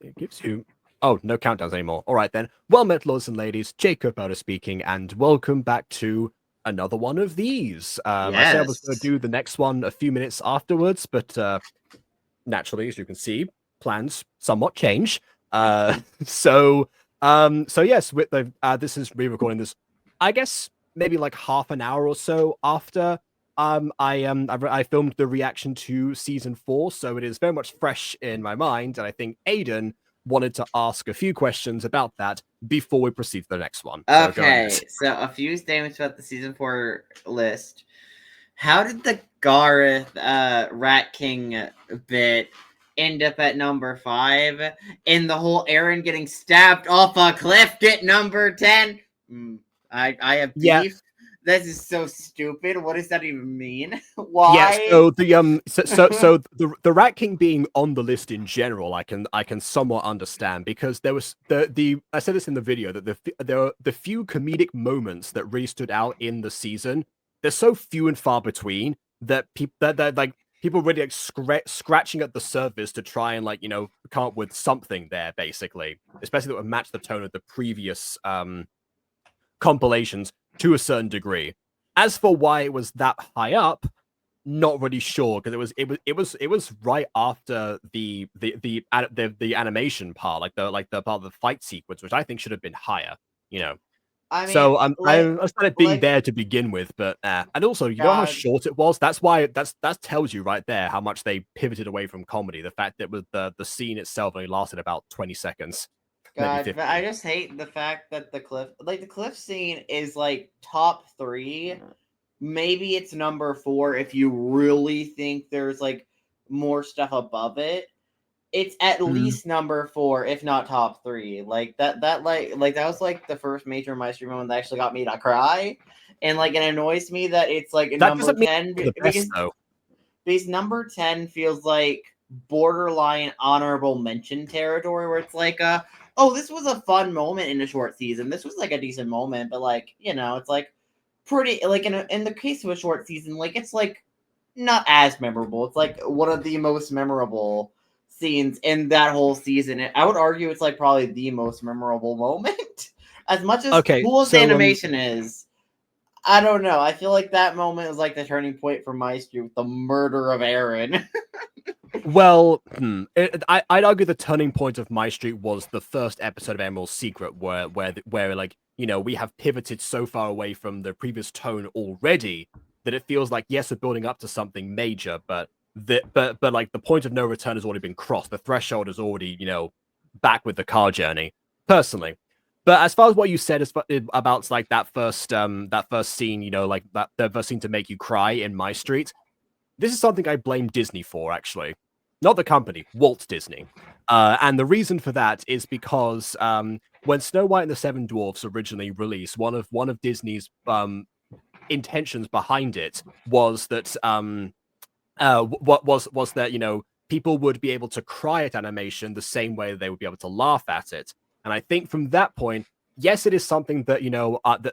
it gives you... Oh, no countdowns anymore. All right, then. Well met, lords and ladies. Jacob Elder speaking, and welcome back to another one of these. I said I was going to Yes. do the next one a few minutes afterwards, but naturally, as you can see, plans somewhat change. So yes, with the this is re-recording this, I guess maybe like half an hour or so after I filmed the reaction to season 4, so it is very much fresh in my mind, and I think Aidan wanted to ask a few questions about that before we proceed to the next one. So go ahead. Okay, so a few statements about the season 4 list. How did the Gareth Rat King bit end up at number 5? And the whole Aaron getting stabbed off a cliff get number 10? I have Yeah, beef. This is so stupid. What does that even mean? yeah. Why? So the Rat King being on the list in general, I can somewhat understand, because there was the I said this in the video that the few comedic moments that really stood out in the season, they're so few and far between that people really like scratching at the surface to try and come up with something there, basically, especially that would match the tone of the previous compilations to a certain degree. As for why it was that high up, not really sure, because it was right after the animation part, like the part of the fight sequence, which I think should have been higher, you know. I mean, So I understand it being like, there to begin with, but and also, you know how God. short it was. That's why that tells you right there how much they pivoted away from comedy. The fact that with the scene itself only lasted about 20 seconds, maybe God, 50. but I just hate the fact that the cliff scene is like top 3. Maybe it's number 4 if you really think there's like more stuff above it. It's at least number 4, if not top 3. Like that that was like the first major MyStreet moment that actually got me to cry. And like it annoys me that it's like That number doesn't mean 10 the best though. because number 10 feels like borderline honorable mention territory, where it's like oh, this was a fun moment in a short season, this was like a decent moment, but like, it's like pretty, like in the case of a short season, like it's like not as memorable. It's like one of the most memorable scenes in that whole season. I would argue it's like probably the most memorable moment. As much as Okay, cool as the so animation is, I don't know. I feel like that moment was like the turning point for MyStreet with the murder of Aaron. well, I'd argue the turning point of MyStreet was the first episode of Emerald's Secret, where like, we have pivoted so far away from the previous tone already that it feels like, yes, we're building up to something major, but like the point of no return has already been crossed. The threshold is already, back with the car journey. Personally, but as far as what you said about like that first scene, like that the first scene to make you cry in MyStreet, this is something I blame Disney for, actually. Not the company, Walt Disney. And the reason for that is because when Snow White and the Seven Dwarfs originally released, one of Disney's intentions behind it was that what was that people would be able to cry at animation the same way they would be able to laugh at it. And I think from that point, yes, it is something that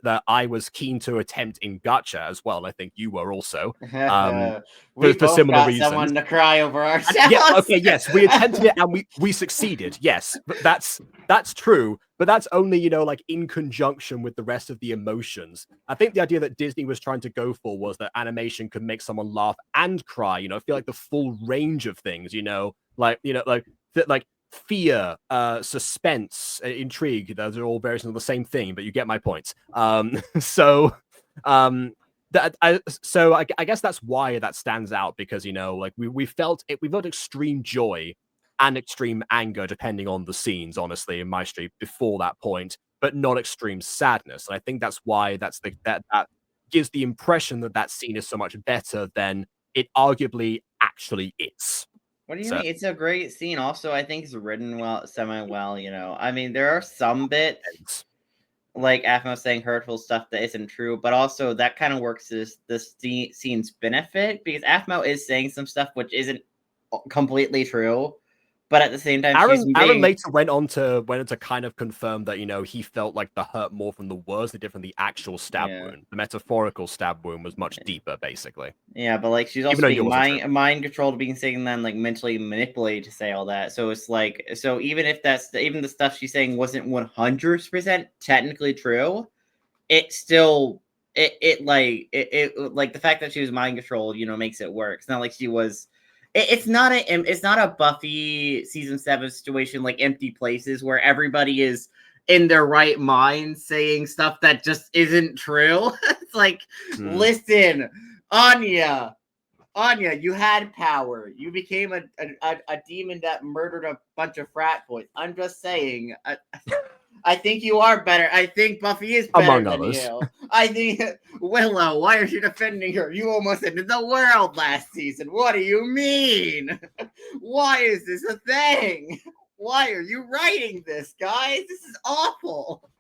that I was keen to attempt in Gacha as well. I think you were also. We For both similar got reasons. someone to cry over And yeah, ourselves. okay, yes, we attempted it and we succeeded. Yes, but that's true. But that's only like in conjunction with the rest of the emotions. I think the idea that Disney was trying to go for was that animation could make someone laugh and cry. I feel like the full range of things. Like fear, suspense, intrigue. Those are all variations of the same thing, but you get my point. So I guess that's why that stands out, because like we felt extreme joy and extreme anger depending on the scenes, honestly, in MyStreet before that point, but not extreme sadness. And I think that's why that gives the impression that that scene is so much better than it arguably actually is. What do you So mean? It's a great scene. Also, I think it's written well, semi well. I mean, there are some bits like Aphmau saying hurtful stuff that isn't true, but also that kind of works as the scene's benefit, because Aphmau is saying some stuff which isn't completely true, but at the same time, Aaron later went on to kind of confirm that, you know, he felt like the hurt more from the words they did from the actual stab wound. The metaphorical stab wound was much deeper, basically. Yeah, but like she's also being mind controlled, being saying then like mentally manipulated to say all that. So it's like, so even if even the stuff she's saying wasn't 100% technically true, it still it like the fact that she was mind controlled, you know, makes it work. It's not like she was. It's not a Buffy season 7 situation like Empty Places where everybody is in their right mind saying stuff that just isn't true. It's like, listen, Anya, you had power. You became a demon that murdered a bunch of frat boys. I'm just saying. I think you are better. I think Buffy is better among than others. you. I think Willow. Why are you defending her? You almost ended the world last season. What do you mean? Why is this a thing? Why are you writing this, guys? This is awful.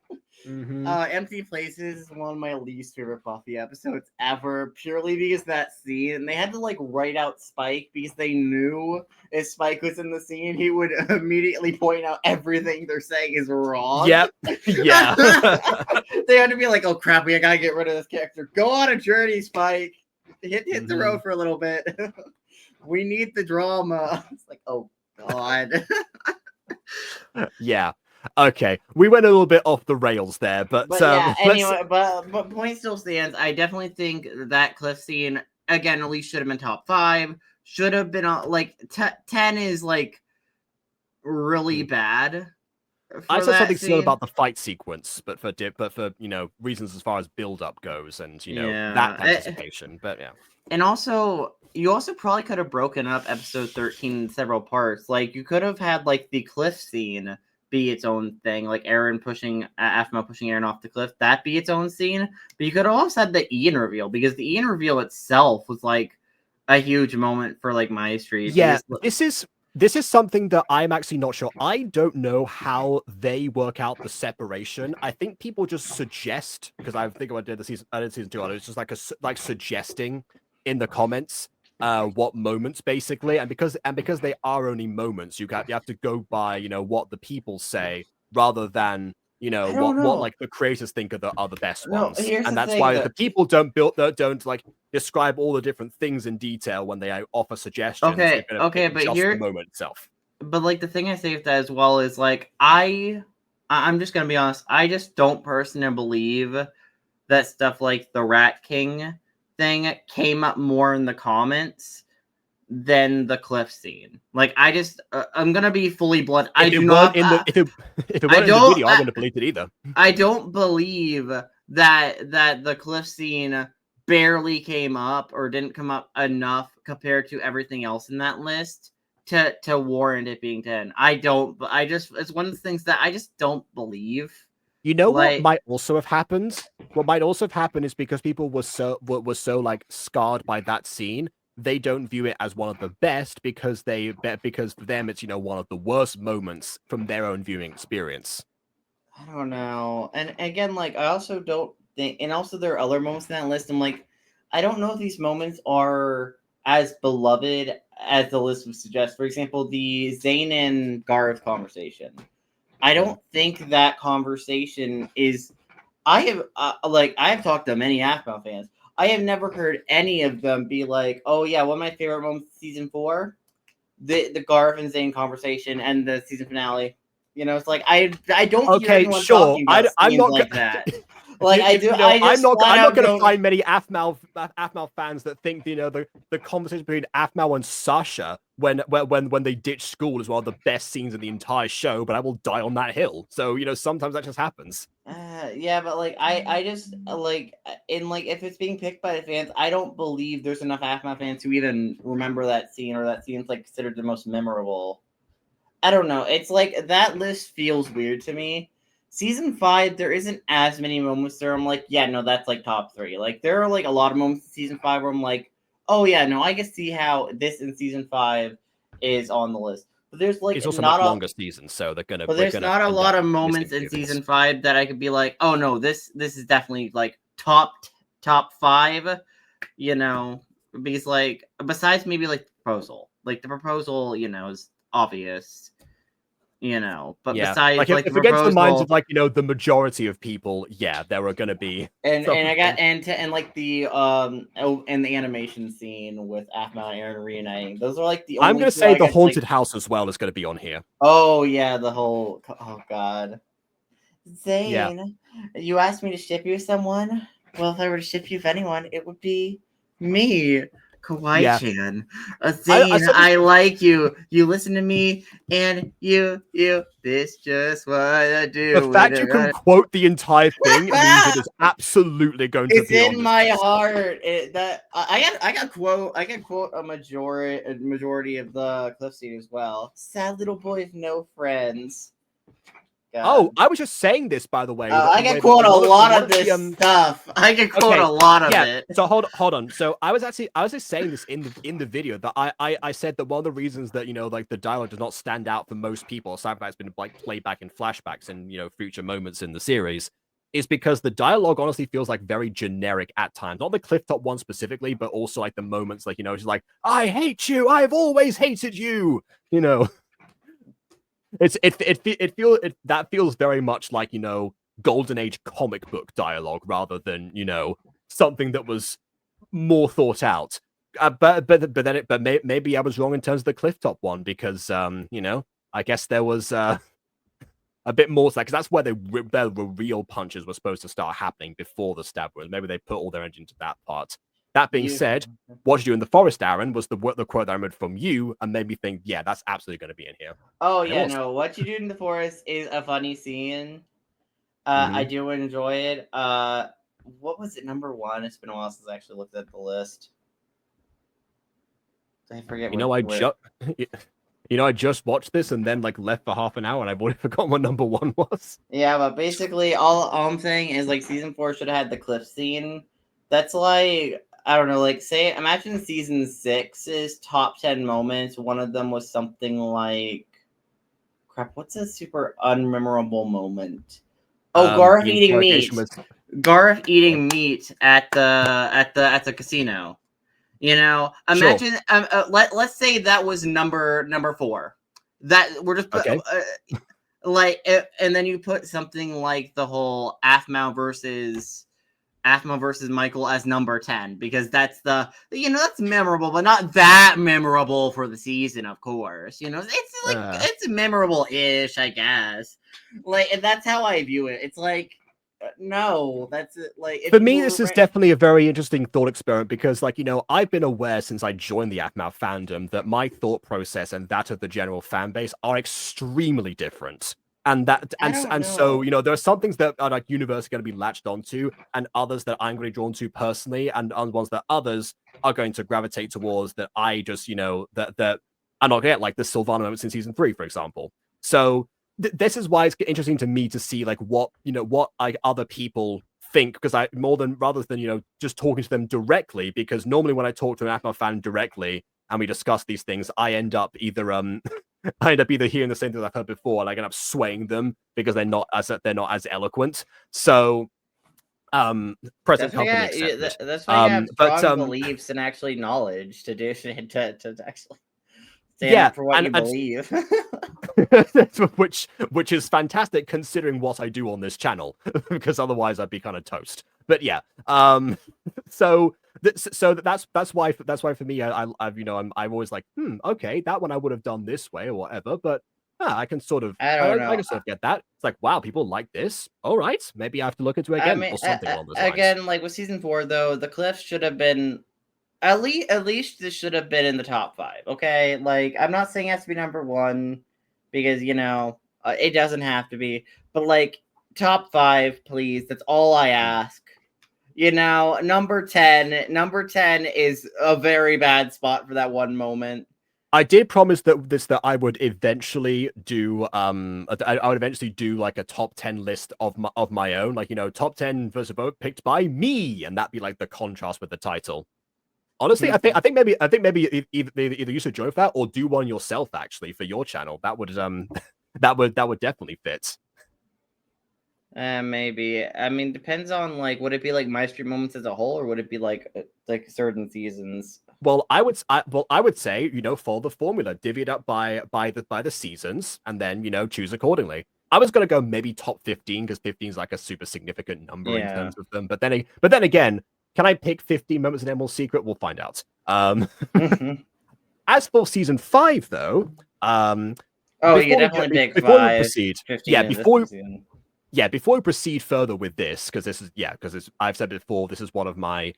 Empty Places is one of my least favorite Buffy episodes ever, purely because that scene, and they had to like write out Spike because they knew if Spike was in the scene, he would immediately point out everything they're saying is wrong. Yep. Yeah. They had to be like, oh crap, we gotta get rid of this character. Go on a journey, Spike. Hit the road for a little bit. We need the drama. It's like, oh god. Yeah. Okay, we went a little bit off the rails there, but yeah. Anyway, but point still stands. I definitely think that cliff scene again at least should have been top 5. Should have been like 10 is like really bad. I said something similar about the fight sequence, but for you know reasons as far as build up goes and you know that anticipation. But yeah, and also you also probably could have broken up episode 13 in several parts. Like you could have had like the cliff scene be its own thing, like Aaron pushing Aphmau pushing Aaron off the cliff, that be its own scene. But you could have also had the Ian reveal, because the Ian reveal itself was like a huge moment for like MyStreet. Yeah, this is something that I'm actually not sure. I don't know how they work out the separation. I think people just suggest, because I think I did season 2. It's just like suggesting in the comments what moments basically, and because they are only moments, you have to go by what the people say rather than what like the creators think are the best ones. And that's why the people don't like describe all the different things in detail when they offer suggestions. Okay, but just here the moment itself. But like the thing I say with that as well is like I'm just gonna be honest, I just don't personally believe that stuff like the Rat King thing came up more in the comments than the cliff scene. Like I just I'm gonna be fully blunt. If it weren't in the video, I wouldn't believe it either. I don't believe that the cliff scene barely came up or didn't come up enough compared to everything else in that list to warrant it being 10. It's one of the things that I just don't believe. You know what might also have happened? What might also have happened is because people were so like scarred by that scene, they don't view it as one of the best because for them it's one of the worst moments from their own viewing experience. I don't know. And again, like I also don't think, and also there are other moments in that list. I'm like, I don't know if these moments are as beloved as the list would suggest. For example, the Zayn and Garth conversation. I don't think that conversation is. I have talked to many Aphmau fans. I have never heard any of them be like, "Oh yeah, one of my favorite moments of season 4, the Garth and Zayn conversation and the season finale." It's like I don't hear anyone talking about I'm not like that. Like I'm not going to find many Aphmau fans that think the conversation between Aphmau and Sasha when they ditch school is one of the best scenes in the entire show. But I will die on that hill. So sometimes that just happens. Yeah, but like I just if it's being picked by the fans, I don't believe there's enough Aphmau fans who even remember that scene or that scene's like considered the most memorable. I don't know. It's like that list feels weird to me. Season 5, there isn't as many moments there. I'm like, yeah, no, that's like top 3. Like there are like a lot of moments in season 5 where I'm like, oh yeah, no, I can see how this in season 5 is on the list. But there's like it's also not much longer season, so they're gonna. But there's not a lot of moments in season 5 that I could be like, oh no, this is definitely like top 5. Because like besides maybe like the proposal, like the proposal, is obvious. You know, but Yeah, besides like like if the it gets to the minds of proposal, like the majority of people, yeah, there are going to be and some I got things. and like the and the animation scene with Aphmau and Aaron reuniting. Those are like the I'm only going to two say I the guess like. haunted house as well is going to be on here. Oh yeah, the whole. Oh god, Yeah. Zane, you asked me to ship you someone. Well, if I were to ship you with anyone, it would be me, Yeah. Kawaii-chan. I Zane, said this. I like you. You listen to me, and you. This just what I The do. fact you can quote the entire thing means it is absolutely going to It's be on in this my list. heart. I got quote a majority of the clip scene as well. Sad little boy with no friends. Oh, God. I was just saying this, by the way. I The can way that quote a lot lot of of the this stuff. I can quote okay, a lot of yeah. it. So hold on. So I was just saying this in the video that I said that one of the reasons that like the dialogue does not stand out for most people, aside from that it's been like played back in flashbacks and future moments in the series, is because the dialogue honestly feels like very generic at times. Not the Clifftop one specifically, but also like the moments like she's like, "I hate you. I've always hated you." You know. That feels very much like golden age comic book dialogue rather than something that was more thought out. Maybe I was wrong in terms of the Clifftop one because I guess there was a bit more to that because that's where the real punches were supposed to start happening before the stab wound. Maybe they put all their energy into that part. That being You. said, what you do in the forest, Aaron, was the quote that I read from you and made me think, yeah, that's absolutely going to be in here. Oh And it yeah, was. no. What you do in the forest is a funny scene. I Mhm. do enjoy it. What was it? Number one. It's been a while since I actually looked at the list. I forget You know, I where. just I just watched this and then like left for half an hour and I've already forgotten what number one was. Yeah, but basically, all I'm saying is like season 4 should have had the cliff scene. That's like I don't know, like say imagine season 6's top 10 moments. One of them was something like crap. What's a super unmemorable moment? Oh, Garth The eating interrogation meat. was Garth okay. eating meat at the casino. You know, Sure. imagine. Let's say that was number 4. That we're just Okay. like, and then you put something like the whole Aphmau versus Michael as number 10 because that's that's memorable, but not that memorable for the season, of course. It's like it's memorable-ish, I guess. Like, and that's how I view it. It's like no, that's it. Like if For you me, were this is definitely a very interesting thought experiment because, like, I've been aware since I joined the Aphmau fandom that my thought process and that of the general fan base are extremely different. And I don't so, know. there are some things that are like universally going to be latched onto, and others that I'm going to be drawn to personally, and ones that others are going to gravitate towards that I just, that I'm not get like the Sylvana moments in season 3, for example. So this is why it's interesting to me to see like what like other people think because rather than just talking to them directly because normally when I talk to an Apple fan directly and we discuss these things I end up either I end up either hearing the same things I've heard before and I end up swaying them because they're not as eloquent. So present That's why company accepted. that's why you have But strong beliefs and actually knowledge to do to actually stand yeah, up for what you and believe. which is fantastic considering what I do on this channel because otherwise I'd be kind of toast. But yeah, so that's why for me I've I'm always like okay that one I would have done this way or whatever, but I can sort of I don't I know. can sort of get that. It's like wow people like this. All right, maybe I have to look into it I again mean, or something along those lines. again, like with season 4, though, the cliffs should have been at least this should have been in the top 5. Okay, like I'm not saying it has to be number 1 because it doesn't have to be, but like top 5, please. That's all I ask. Number 10 is a very bad spot for that one moment. I did promise that I would eventually do I would eventually do like a top 10 list of my own, like top 10 versus vote picked by me, and that'd be like the contrast with the title. Honestly, I think maybe either use a Joe that or do one yourself actually for your channel. That would that would definitely fit. Maybe. I mean, depends on like would it be like MyStreet moments as a whole, or would it be like certain seasons? Well, I would say, follow the formula, divvy it up by the seasons, and then choose accordingly. I was gonna go maybe top 15 because 15 is like a super significant number in Yeah. terms of them. But then again, can I pick 15 moments in Emerald Secret? We'll find out. As for season 5, though, Oh, you definitely pick before we 5, proceed, 15 in this season. before we proceed further with this, because I've said before, this is one of my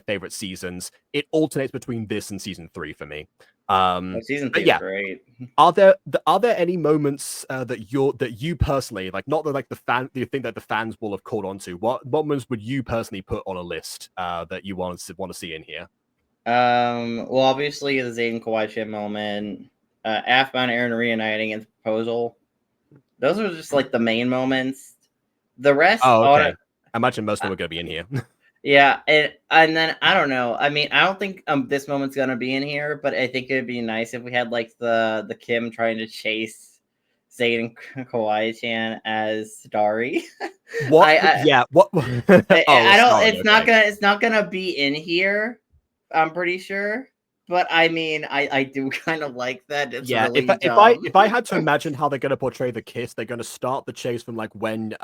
favorite seasons. It alternates between this and season 3 for me. Season 3 But is yeah, great. are there any moments that you personally like, not that like you think that the fans will have caught on to? What moments would you personally put on a list that you want to see in here? Well, obviously the Zayden Kawhi moment, Aphmau and Aaron reuniting and proposal. Those are just like the main moments. The rest, Oh, okay. I imagine most of them are going to be in here. Yeah, and then I don't know. I mean, I don't think this moment's gonna be in here, but I think it'd be nice if we had like the Kim trying to chase Zayn and Kawhi-chan as Dari. What? What? I don't. Sorry, It's not gonna be in here. I'm pretty sure. But I mean, I do kind of like that. It's really dumb. If I had to imagine how they're going to portray the kiss, they're going to start the chase from like when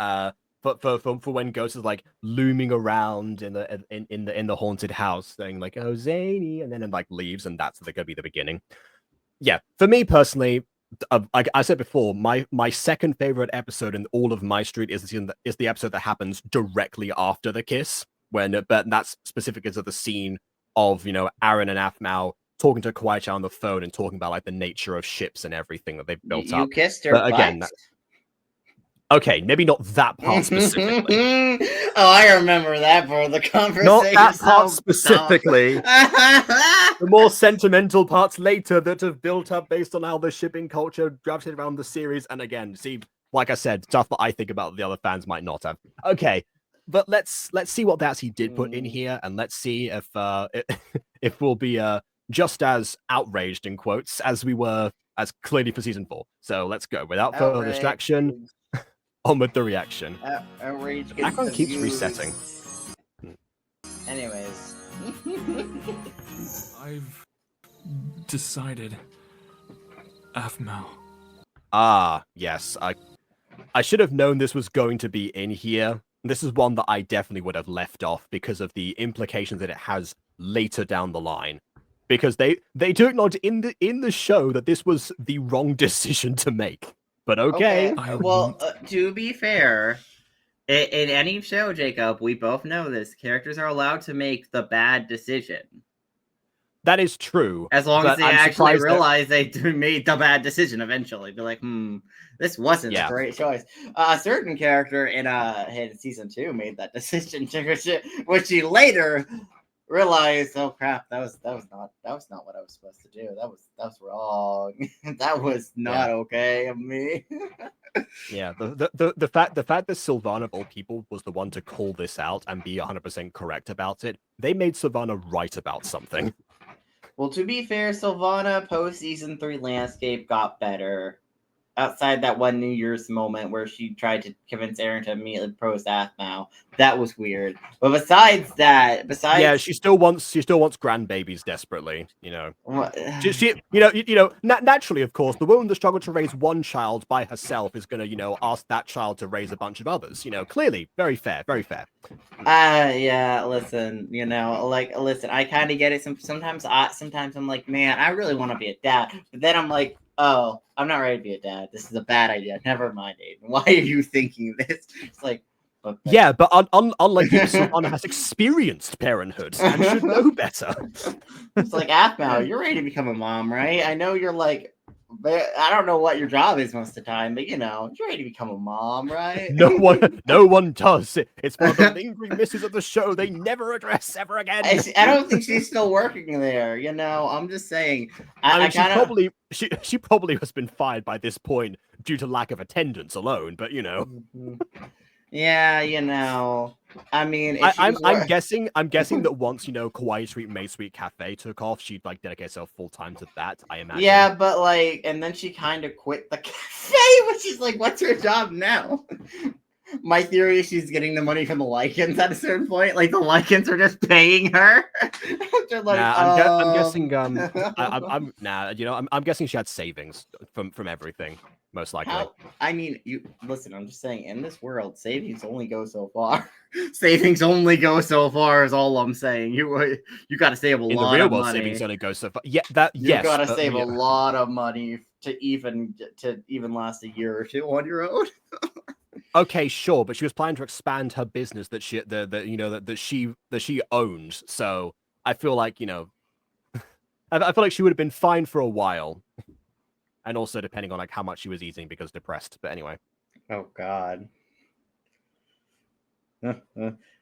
for when Ghost is like looming around in the haunted house, saying like, "Oh, Zany," and then it like leaves, and that's going to be the beginning. Yeah, for me personally, like I said before, my second favorite episode in all of MyStreet is the episode that happens directly after the kiss, but that's specific to the scene of Aaron and Aphmau talking to Kawhi-chan on the phone and talking about like the nature of ships and everything that they've built up. You kissed her, but again, okay, maybe not that part specifically. Oh, I remember that part of the conversation. Not that part specifically. The more sentimental parts later that have built up based on how the shipping culture gravitated around the series. And again, see, like I said, stuff that I think about the other fans might not have. Okay, but let's see what that he did put in here, and let's see if we'll be just as outraged in quotes as we were as clearly for season 4. So let's go without further distraction. On with the reaction. Outrage. Background keeps resetting. Anyways. I've decided. Aphmau. Ah, yes. I should have known this was going to be in here. This is one that I definitely would have left off because of the implications that it has later down the line. Because they do acknowledge in the show that this was the wrong decision to make. But okay. Well, to be fair, in any show, Jacob, we both know this. Characters are allowed to make the bad decision. That is true. As long as they actually realize they made the bad decision eventually. Be like, this wasn't a great choice. A certain character in season 2 made that decision, which he later realized, oh crap, that was not what I was supposed to do. That was wrong. That was not okay of me. Yeah, the fact that Sylvana of all people was the one to call this out and be 100% correct about it, they made Sylvana right about something. Well, to be fair, Sylvana post season 3 landscape got better. Outside that one New Year's moment where she tried to convince Aaron to immediately propose Aphmau, that was weird. But besides, yeah, she still wants grandbabies desperately. Naturally, of course, the woman that struggled to raise one child by herself is gonna ask that child to raise a bunch of others. Clearly, very fair, very fair. Yeah. Listen, listen. I kind of get it. Sometimes I'm like, man, I really want to be a dad, but then I'm like, oh, I'm not ready to be a dad. This is a bad idea. Never mind, Aidan. Why are you thinking this? It's like, but unlike you, Sylvana has experienced parenthood and should know better. It's like, Aphmau, you're ready to become a mom, right? I know you're like, I don't know what your job is most of the time, but you're ready to become a mom, right? No one does. It's one of the lingering misses of the show they never address ever again. I don't think she's still working there. I'm just saying. She probably has been fired by this point due to lack of attendance alone. But Yeah, I mean, I'm guessing that once Kawaii Street MyStreet Cafe took off, she'd like dedicate herself full time to that. I imagine. Yeah, but and then she kind of quit the cafe, which is like, what's her job now? My theory is she's getting the money from the Lycans at a certain point. Like the Lycans are just paying her. Just like, I'm guessing. I'm nah. You know, I'm guessing she had savings from everything, most likely. how? I mean, you listen. I'm just saying, in this world, savings only go so far. Savings only go so far. Is all I'm saying. You got to save a In the lot real of world, money. savings only go so far. Yeah, that You yes. got to but, save you a know, lot of money to even last a year or two on your own. Okay, sure, but she was planning to expand her business that she owns. So I feel like I feel like she would have been fine for a while, and also depending on like how much she was eating because depressed. But anyway, Oh God. I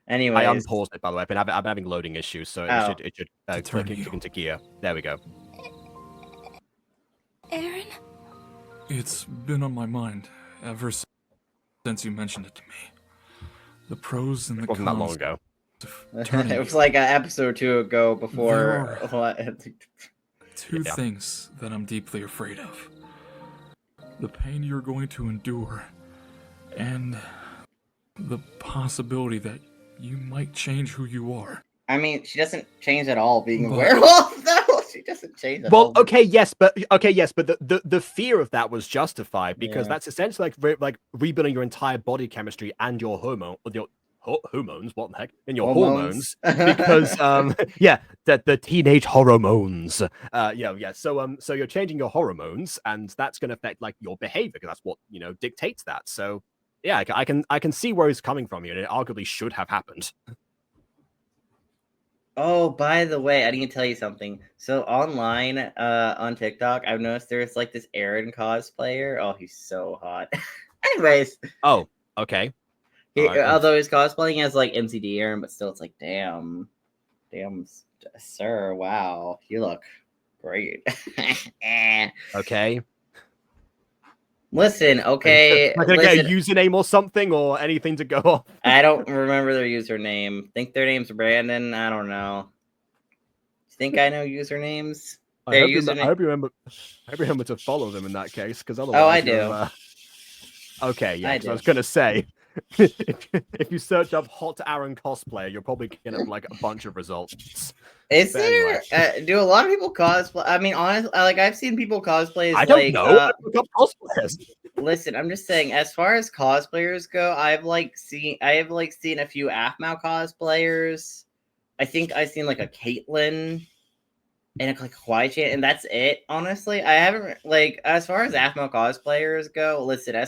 Anyways, unpaused it by the way. I've been having loading issues, so Oh. it should turn click you. into gear. There we go. Aaron? It's been on my mind ever since you mentioned it to me. The pros and the It wasn't that long cons ago. of turning it was you. like an episode or two ago before. Two Yeah. things that I'm deeply afraid of. The pain you're going to endure, and the possibility that you might change who you are. I mean, she doesn't change at all being a But- werewolf. No, she doesn't change at Well, all. okay, yes, but the fear of that was justified because Yeah. that's essentially like rebuilding your entire body chemistry and your hormones. What the heck? And your hormones, because yeah, the teenage hormones. Yeah. So you're changing your hormones, and that's going to affect like your behavior because that's what dictates that. So yeah, I can see where he's coming from here, and it arguably should have happened. Oh, by the way, I need to tell you something. So online, on TikTok, I've noticed there's like this Aaron cosplayer. Oh, he's so hot. Anyways, Oh, okay. Alright. although he's cosplaying as like MCD Aaron, but still, it's like, damn, sir, wow, you look great. Okay. Listen, okay, Am I gonna get a listen. username or something or anything to go off? I don't remember their username. Think their name's Brandon. I don't know. Think I know usernames? I hope, I hope you remember to follow them in that case, because otherwise, Oh, I do. Okay, yeah, I 'cause I was do. gonna say, if you search up hot Aaron cosplayer, you're probably gonna have like a bunch of results. Is But there? anyway. Do a lot of people cosplay? I mean, honestly, like I've seen people cosplay as I don't like. know. Look up cosplayers. Listen, I'm just saying. As far as cosplayers go, I have seen a few Aphmau cosplayers. I think I've seen like a Caitlyn and like a Kwai-chan, and that's it. Honestly, I haven't like as far as Aphmau cosplayers go. Listen, I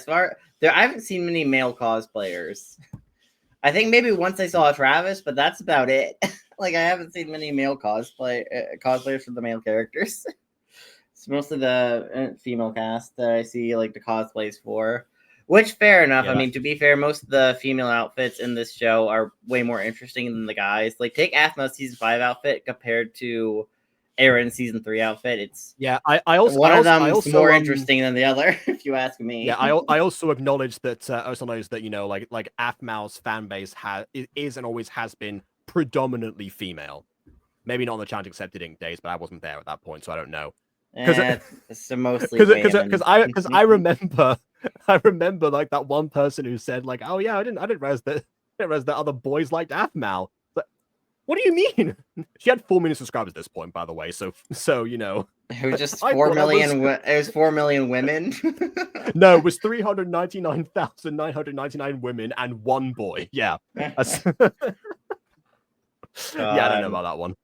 haven't seen many male cosplayers. I think maybe once I saw Travis, but that's about it. Like I haven't seen many male cosplayers for the male characters. It's mostly the female cast that I see like the cosplays for. Which fair enough. Yeah. I mean, to be fair, most of the female outfits in this show are way more interesting than the guys. Like take Aphmau's season 5 outfit compared to Aaron's season 3 outfit. It's I also one of them I is also, more interesting than the other, if you ask me. Yeah, I also acknowledge that like Aphmau's fan base is and always has been predominantly female. Maybe not on the Challenge Accepted Inc. days, but I wasn't there at that point, so I don't know. It's mostly Because I remember like that one person who said like, oh yeah, I didn't realize that other boys liked Aphmau. But what do you mean? She had 4 million subscribers at this point, by the way. So It was just I 4 thought that million. It was 4 million women. No, it was 399,999 women and 1 boy. Yeah. Yeah, I don't know about that one.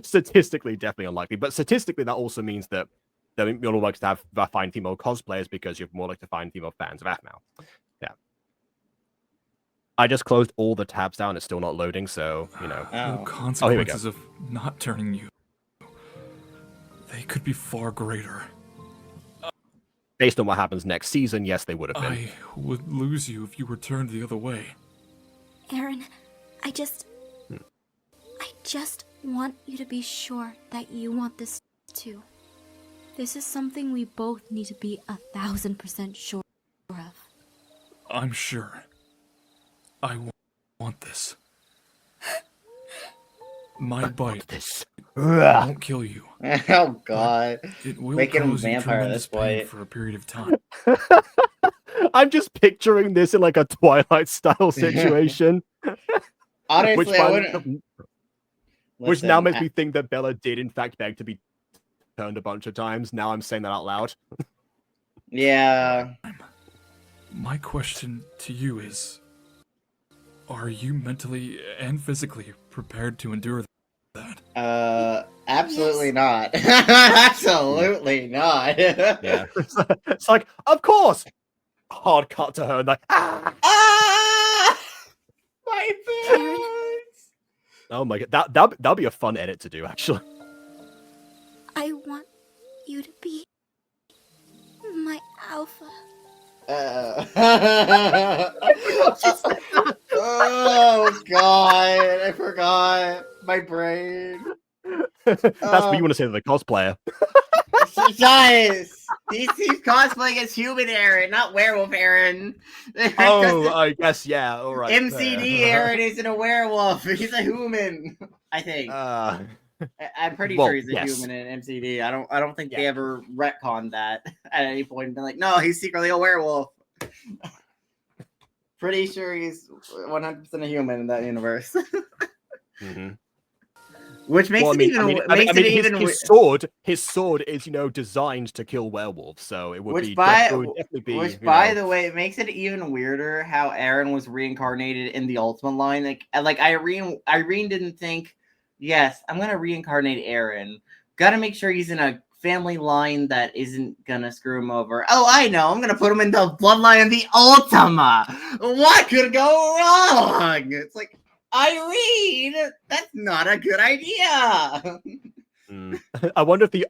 Statistically, definitely unlikely. But statistically, that also means that you're more likely to find female cosplayers because you're more likely to find female fans of Aphmau. Yeah. I just closed all the tabs down. It's still not loading, so, The Oh. consequences of not turning you, they could be far greater. Based on what happens next season, yes, they would have been. I would lose you if you were turned the other way. Aaron, I just want you to be sure that you want this too. This is something we both need to be 1,000% sure of. I'm sure. I want this. My bite This. won't kill you. Oh God! It will Make him cause you vampire at tremendous this pain point. for a period of time. I'm just picturing this in like a Twilight style situation. Honestly, I wouldn't. Which now Listen, makes me think that Bella did in fact beg to be turned a bunch of times. Now I'm saying that out loud. Yeah. My question to you is, are you mentally and physically prepared to endure that? Absolutely not. Absolutely not. Yeah. It's like, of course. Hard cut to her and like, ah! Ah! My Aaron. bones! Oh my god, that'll be a fun edit to do, actually. I want you to be my alpha. Oh god, I forgot. My brain. That's what you want to say to the cosplayer. She does. He's cosplaying as human Aaron, not werewolf Aaron. Oh, I guess, yeah, alright. MCD Aaron isn't a werewolf. He's a human. I think. I'm pretty sure he's a human in MCD. I don't think they ever retconned that at any point and been like, no, he's secretly a werewolf. Pretty sure he's 100% a human in that universe. Mm-hmm. Which makes his sword is, designed to kill werewolves, so it would definitely be. Which, by the way, it makes it even weirder how Aaron was reincarnated in the Ultimate line. Like Irene didn't think, yes, I'm gonna reincarnate Aaron. Gotta make sure he's in a family line that isn't gonna screw him over. Oh, I know, I'm gonna put him in the bloodline of the Ultima. What could go wrong? It's like, Irene, that's not a good idea. I wonder if the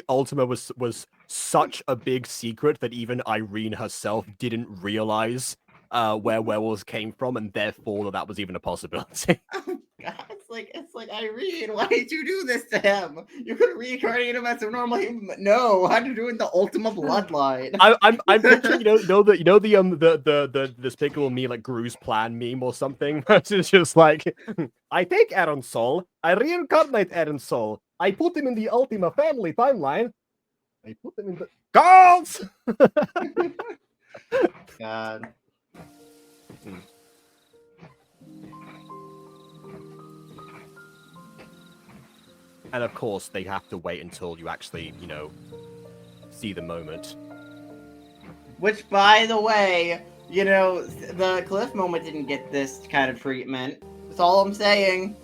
Ultima was such a big secret that even Irene herself didn't realize where werewolves came from, and therefore that was even a possibility. Oh God, it's like Irene, why did you do this to him? You could reincarnate him as a normal human. No, how to do it in the Ultima bloodline? I'm picturing the Despicable Me like Gru's plan meme or something. It's just like, I take Aaron's soul, I reincarnate Aaron's soul, I put him in the Ultima family timeline, I put him in the girls. God. And of course, they have to wait until you actually, see the moment. Which, by the way, the Cliff moment didn't get this kind of treatment. That's all I'm saying.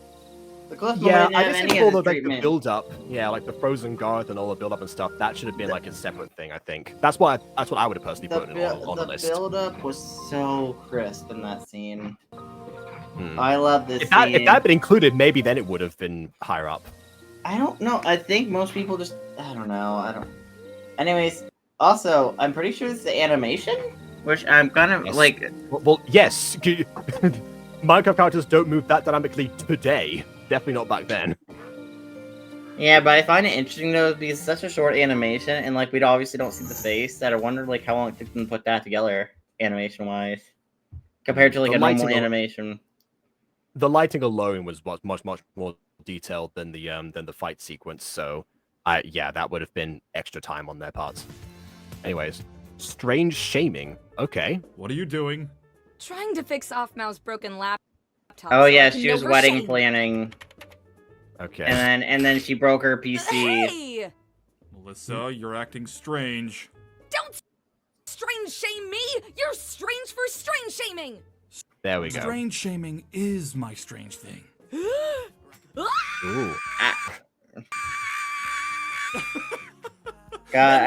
The Cliff moment didn't have any of this treatment. The build-up, like the Frozen Garth and all the build-up and stuff, that should have been like a separate thing, I think. That's what I would have personally put on the list. The build-up was so crisp in that scene. I love this scene. If that had been included, maybe then it would have been higher up. I don't know. I think most people just... I don't know. Anyways, also, I'm pretty sure it's the animation, which I'm kind of like... Well, yes. Minecraft characters don't move that dynamically today. Definitely not back then. Yeah, but I find it interesting, though, because it's such a short animation, and, we'd obviously don't see the face, that I wonder, how long it took them to put that together, animation-wise, compared to, a normal animation. The lighting alone was much more detailed than the fight sequence, so that would have been extra time on their parts. Anyways, strange shaming. Okay. What are you doing? Trying to fix Off-Mouth's broken laptop. Oh yeah, she was wedding planning. Okay. And then she broke her PC. Hey! Melissa, you're acting strange. Don't strange shame me! You're strange for strange shaming! There we go. Strange shaming is my strange thing. Ooh. God,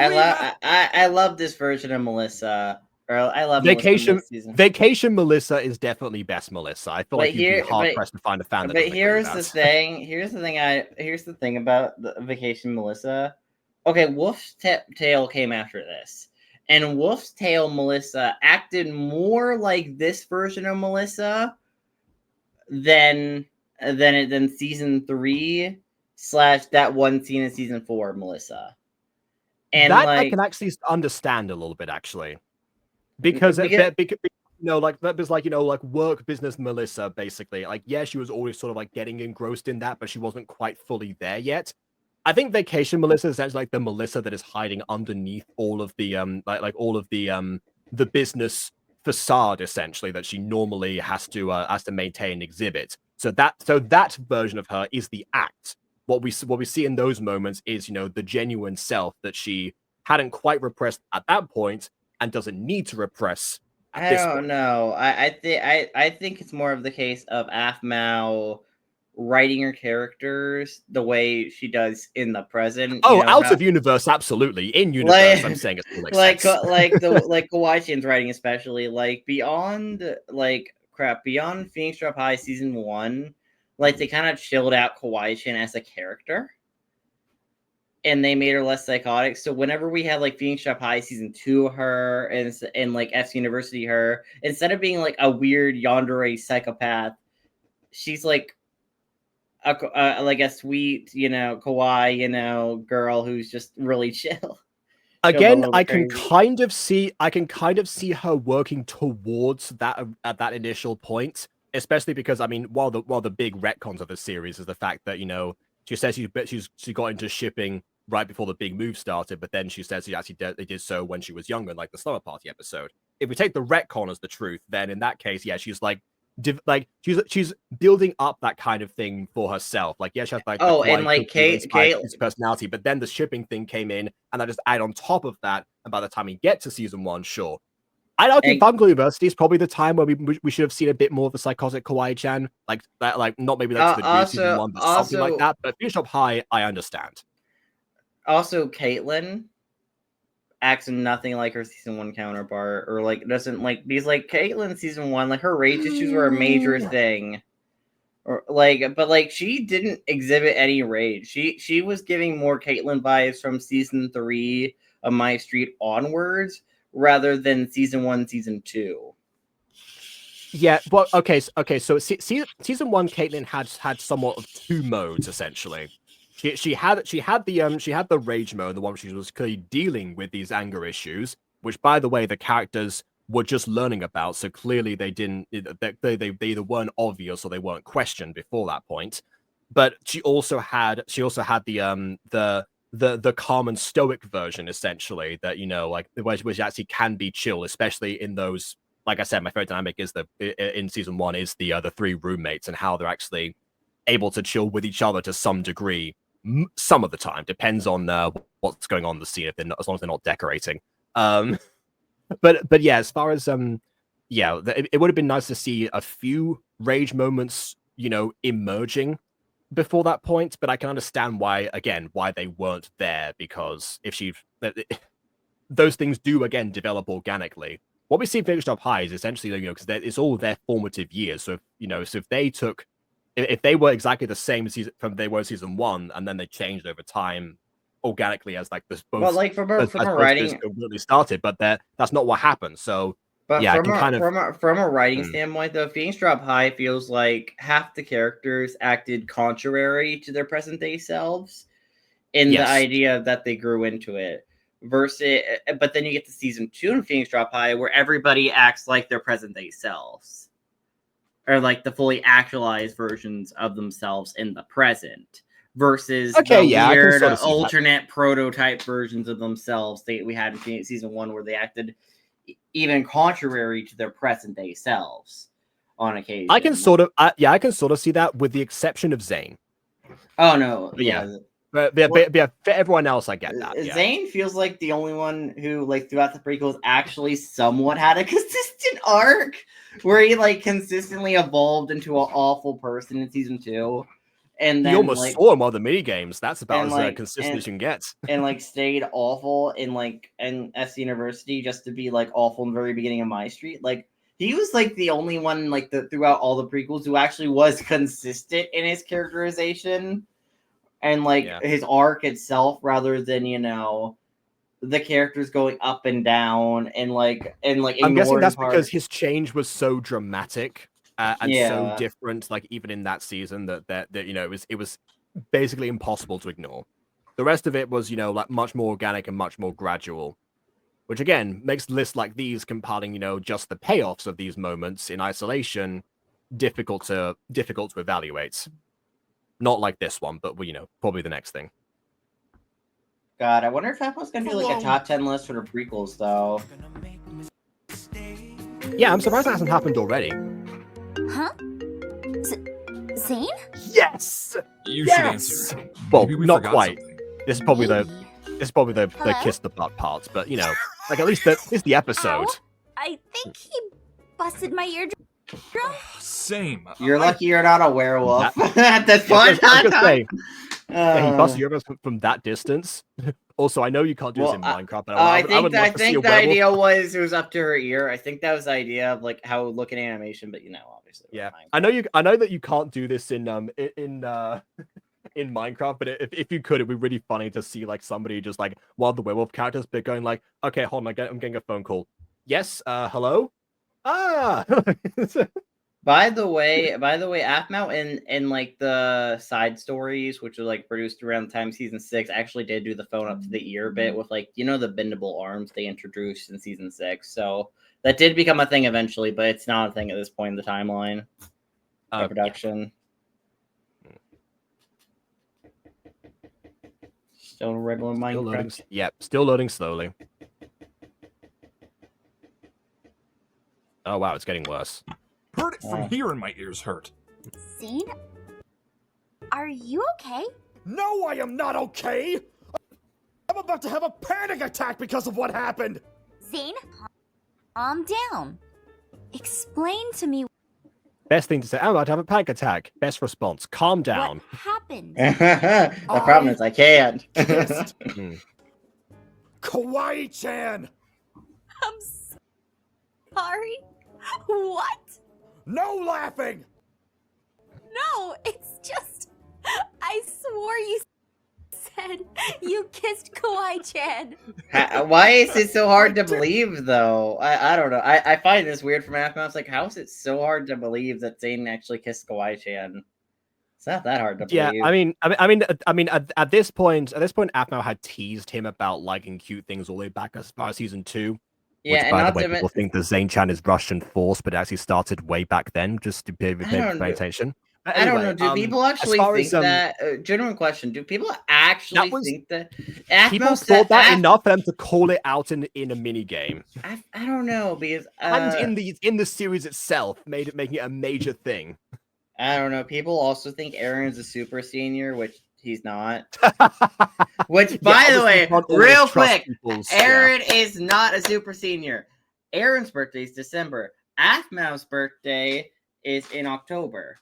I love this version of Melissa. I love Vacation. Melissa this season. Vacation Melissa is definitely best Melissa. I feel like you'd be hard pressed to find a fan that. But here's the thing. Here's the thing about the Vacation Melissa. Okay, Wolf's Tale came after this, and Wolf's Tale Melissa acted more like this version of Melissa than season 3 / that one scene in season 4 Melissa. And that I can actually understand a little bit actually. Because that was like work business Melissa, basically. She was always sort of getting engrossed in that, but she wasn't quite fully there yet. I think Vacation Melissa is actually the Melissa that is hiding underneath all of the all of the the business facade essentially that she normally has to maintain and exhibit. So that version of her is the act. What we see in those moments is, you know, the genuine self that she hadn't quite repressed at that point and doesn't need to repress at I this don't point. know. I think it's more of the case of Aphmau writing her characters the way she does in the present. Oh, You know, out how, of universe, absolutely. In universe, I'm saying it still makes sense. like Kawaii-chan's writing, especially like beyond Phoenix Drop High season 1, like they kind of chilled out Kawaii-chan as a character. And they made her less psychotic. So whenever we had like Phoenix Drop High season 2 her and like F University her, instead of being like a weird yandere psychopath, she's like a sweet, you know, kawaii, you know, girl who's just really chill. Again, I can kind of see her working towards that at that initial point, especially because I mean, while the big retcons of the series is the fact that, you know, she says she got into shipping right before the big move started, but then she says they did so when she was younger, like the Slumber Party episode. If we take the retcon as the truth, then in that case, yeah, she's like she's building up that kind of thing for herself. Like, yeah, she has like the and like Kate personality, but then the shipping thing came in, and I just add on top of that. And by the time we get to season 1, sure, I'd argue Fungal University is probably the time where we should have seen a bit more of the psychotic Kawaii-chan, like that, like not maybe like to the degree of season 1, but something like that. But Finish Up High, I understand. Also, Caitlyn acts nothing like her season 1 counterpart, or like doesn't like because like Caitlyn season 1, like her rage issues were a major thing, or like, but like she didn't exhibit any rage. She was giving more Caitlyn vibes from season 3 of MyStreet onwards, rather than season 1, season 2. Yeah, well, okay, so season 1, Caitlyn had somewhat of 2 modes essentially. She had the rage mode, the one where she was clearly dealing with these anger issues, which, by the way, the characters were just learning about, so clearly they either weren't obvious or they weren't questioned before that point. But she also had the calm and stoic version, essentially, that, you know, like which actually can be chill, especially in those. Like I said, my favorite dynamic is in season 1 is the 3 roommates and how they're actually able to chill with each other to some degree. Some of the time depends on what's going on in the scene, if they're not, as long as they're not decorating. But yeah, as far as yeah, it would have been nice to see a few rage moments, you know, emerging before that point. But I can understand why they weren't there, because if those things do again develop organically. What we see in Finish Up High is essentially, you know, because it's all their formative years. So if they were exactly the same from they were season 1, and then they changed over time organically as like this both, well, like from a writing completely started, but that's not what happened. So but yeah, from a writing standpoint, though, Phoenix Drop High feels like half the characters acted contrary to their present day selves in the idea that they grew into it. But then you get to season 2 in Phoenix Drop High, where everybody acts like their present day selves, or like the fully actualized versions of themselves in the present, versus the weird alternate prototype versions of themselves that we had in season 1, where they acted even contrary to their present day selves on occasion. I can sort of see that, with the exception of Zane. Oh no, yeah. But for everyone else, I get that. Yeah. Zane feels like the only one who, like, throughout the prequels actually somewhat had a consistent arc, where he like consistently evolved into an awful person in season 2, and then he almost saw him on the mini games. That's about as consistent as you can get. And like stayed awful in SC University, just to be like awful in the very beginning of MyStreet. Like, he was like the only one throughout all the prequels who actually was consistent in his characterization and his arc itself, rather than, you know, the characters going up and down and I'm guessing that's because his change was so dramatic and so different, like even in that season, that you know, it was basically impossible to ignore. The rest of it was, you know, like much more organic and much more gradual, which again makes lists like these, compiling, you know, just the payoffs of these moments in isolation, difficult to evaluate. Not like this one, but, you know, probably the next thing. God, I wonder if Apple's gonna do like a top 10 list for the prequels, though. Yeah, I'm surprised that hasn't happened already. Huh? Zane? Yes! You Yes! should answer. Well, Maybe we not forgot quite. something. This is probably the Hello? kiss the butt parts, but you know, like at least it's the episode. Ow. I think he busted my eardrum. Same. You're lucky you're not a werewolf at this Yeah, I point. was gonna say, yeah, he busted Uh, your ears from that distance. Also, I know you can't do this in Well, Minecraft, but I I would love to see a think the werewolf. idea was it was up to her ear. I think that was the idea of like how it would look in animation, but you know, obviously. with Yeah, Minecraft. I know that you can't do this in in Minecraft, but if you could, it'd be really funny to see like somebody just like one of the werewolf characters, but going like, okay, hold on, I'm getting a phone call. Yes, hello. Ah. By the way, Aphmau in like the side stories, which were like produced around the time season 6, actually did do the phone up to the ear bit with like the bendable arms they introduced in season 6. So that did become a thing eventually, but it's not a thing at this point in the timeline of production. Still regular Still loading. Minecraft. Yeah, still loading slowly. Oh wow, it's getting worse. Heard it from here and my ears hurt. Zane? Are you okay? No, I am not okay! I'm about to have a panic attack because of what happened! Zane, calm down. Explain to me Best thing to say, I'm about to have a panic attack. Best response, calm down. what happened. The problem is I can't. Kawaii-chan! I'm sorry. What? No laughing! No, it's just. I swore you said you kissed Kawaii-chan. Why is it so hard to believe, though? I don't know. I find this weird from Aphmau. It's like, how is it so hard to believe that Zane actually kissed Kawaii-chan? It's not that hard to believe. Yeah, I mean, at this point, Aphmau had teased him about liking cute things all the way back as far as season 2. Yeah, Which, and by not the way, to people think that Zane-chan is Russian forced, but it actually started way back then, just to pay attention. But I don't anyway, know. Do people actually far think as, that? Genuine question. Do people actually think that? people Aphmau thought that said- enough for them to call it out in a mini game, I don't know because and in the series itself, making it a major thing. I don't know. People also think Aaron's a super senior, which he's not. Which, by the way, real quick, Aaron is not a super senior. Aaron's birthday is December. Aphmau's birthday is in October.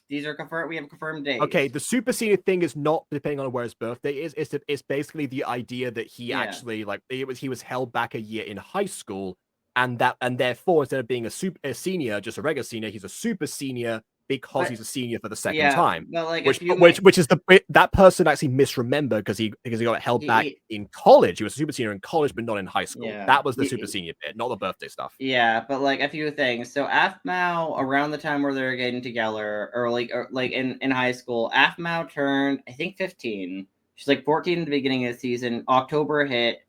These are confirmed. We have confirmed dates. Okay, the super senior thing is not depending on where his birthday is. It's basically the idea that he actually he was held back a year in high school, and therefore instead of being a senior, just a regular senior, he's a super senior because he's a senior for the second time. But like, which is that person actually misremembered because he got held back in college. He was a super senior in college, but not in high school. Yeah. That was the super senior bit, not the birthday stuff. Yeah, but like a few things. So Aphmau, around the time where they're getting together, or like in high school, Aphmau turned, I think, 15. She's like 14 at the beginning of the season. October hit.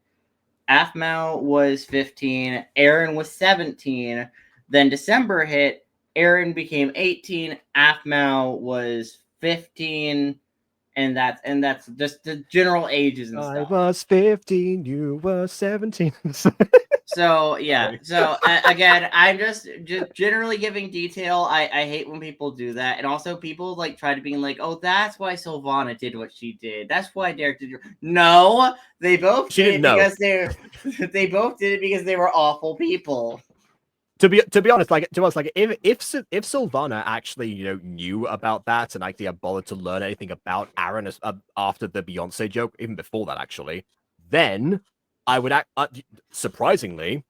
Aphmau was 15. Aaron was 17. Then December hit. Aaron became 18. Aphmau was 15. And that's just the general ages and stuff. I was 15, you were 17. So yeah. So again, I'm just generally giving detail. I hate when people do that, and also people like try to be like, "Oh, that's why Sylvana did what she did. That's why Derek did." No, they both did it because they both did it because they were awful people. To be honest, if Sylvana actually knew about that and actually had bothered to learn anything about Aaron after the Beyonce joke, even before that actually, then I would surprisingly,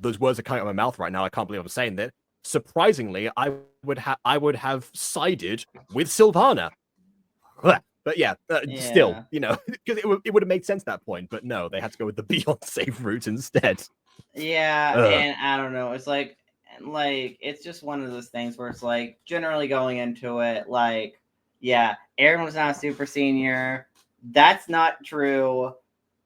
those words are coming out of my mouth right now. I can't believe I'm saying that. Surprisingly, I would have sided with Sylvana. But yeah, still, because it would have made sense at that point. But no, they had to go with the Beyonce route instead. Yeah, and I don't know. It's like it's just one of those things where it's like generally going into it, like, yeah, Aaron was not a super senior. That's not true.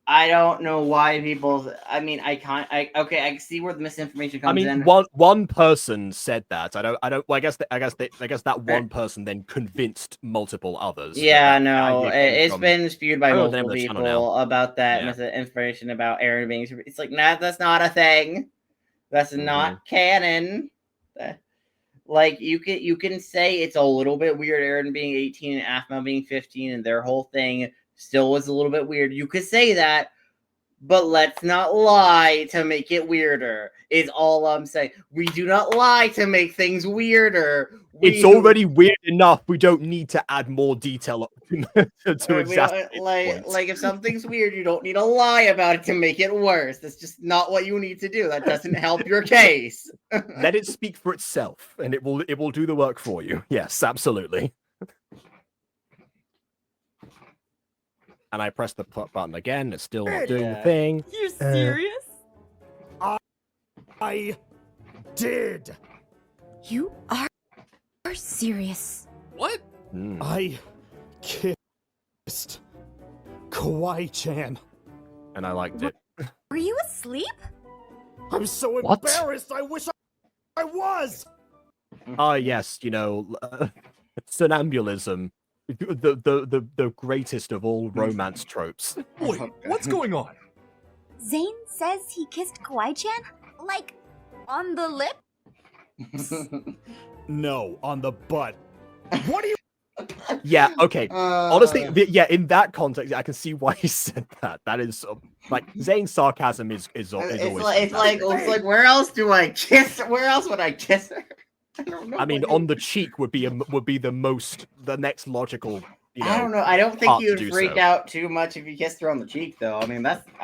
I don't know why people. I mean, I can see where the misinformation comes in. One person said that. I don't. Well, I guess that one person then convinced multiple others. Yeah, no, it's been spewed by multiple people about that misinformation about Aaron being. It's like, nah, that's not a thing. That's not canon. Like you can say it's a little bit weird, Aaron being 18 and Aphmau being 15, and their whole thing still was a little bit weird. You could say that, but let's not lie to make it weirder. Is all I'm saying. We do not lie to make things weirder. It's already weird enough. We don't need to add more detail to exacerbate like if something's weird, you don't need to lie about it to make it worse. That's just not what you need to do. That doesn't help your case. Let it speak for itself, and it will do the work for you. Yes, absolutely. And I press the button again. It's still not doing the thing. You're serious? I did. You are serious. What? I kissed Kawaii-chan. And I liked it. Were you asleep? I'm so What? embarrassed. I wish I was. Ah, yes, somnambulism. The greatest of all romance tropes. Wait, what's going on? Zane says he kissed Kawaii-chan? Like, on the lip? No, on the butt. What do you? Yeah, okay. Honestly, in that context, I can see why he said that. That is like Zane's sarcasm is always. It's like where else do I kiss? Where else would I kiss her? I don't know. I mean, on the cheek would be the next logical. I don't know. I don't think part you'd to do freak so. out too much if you kissed her on the cheek, though. I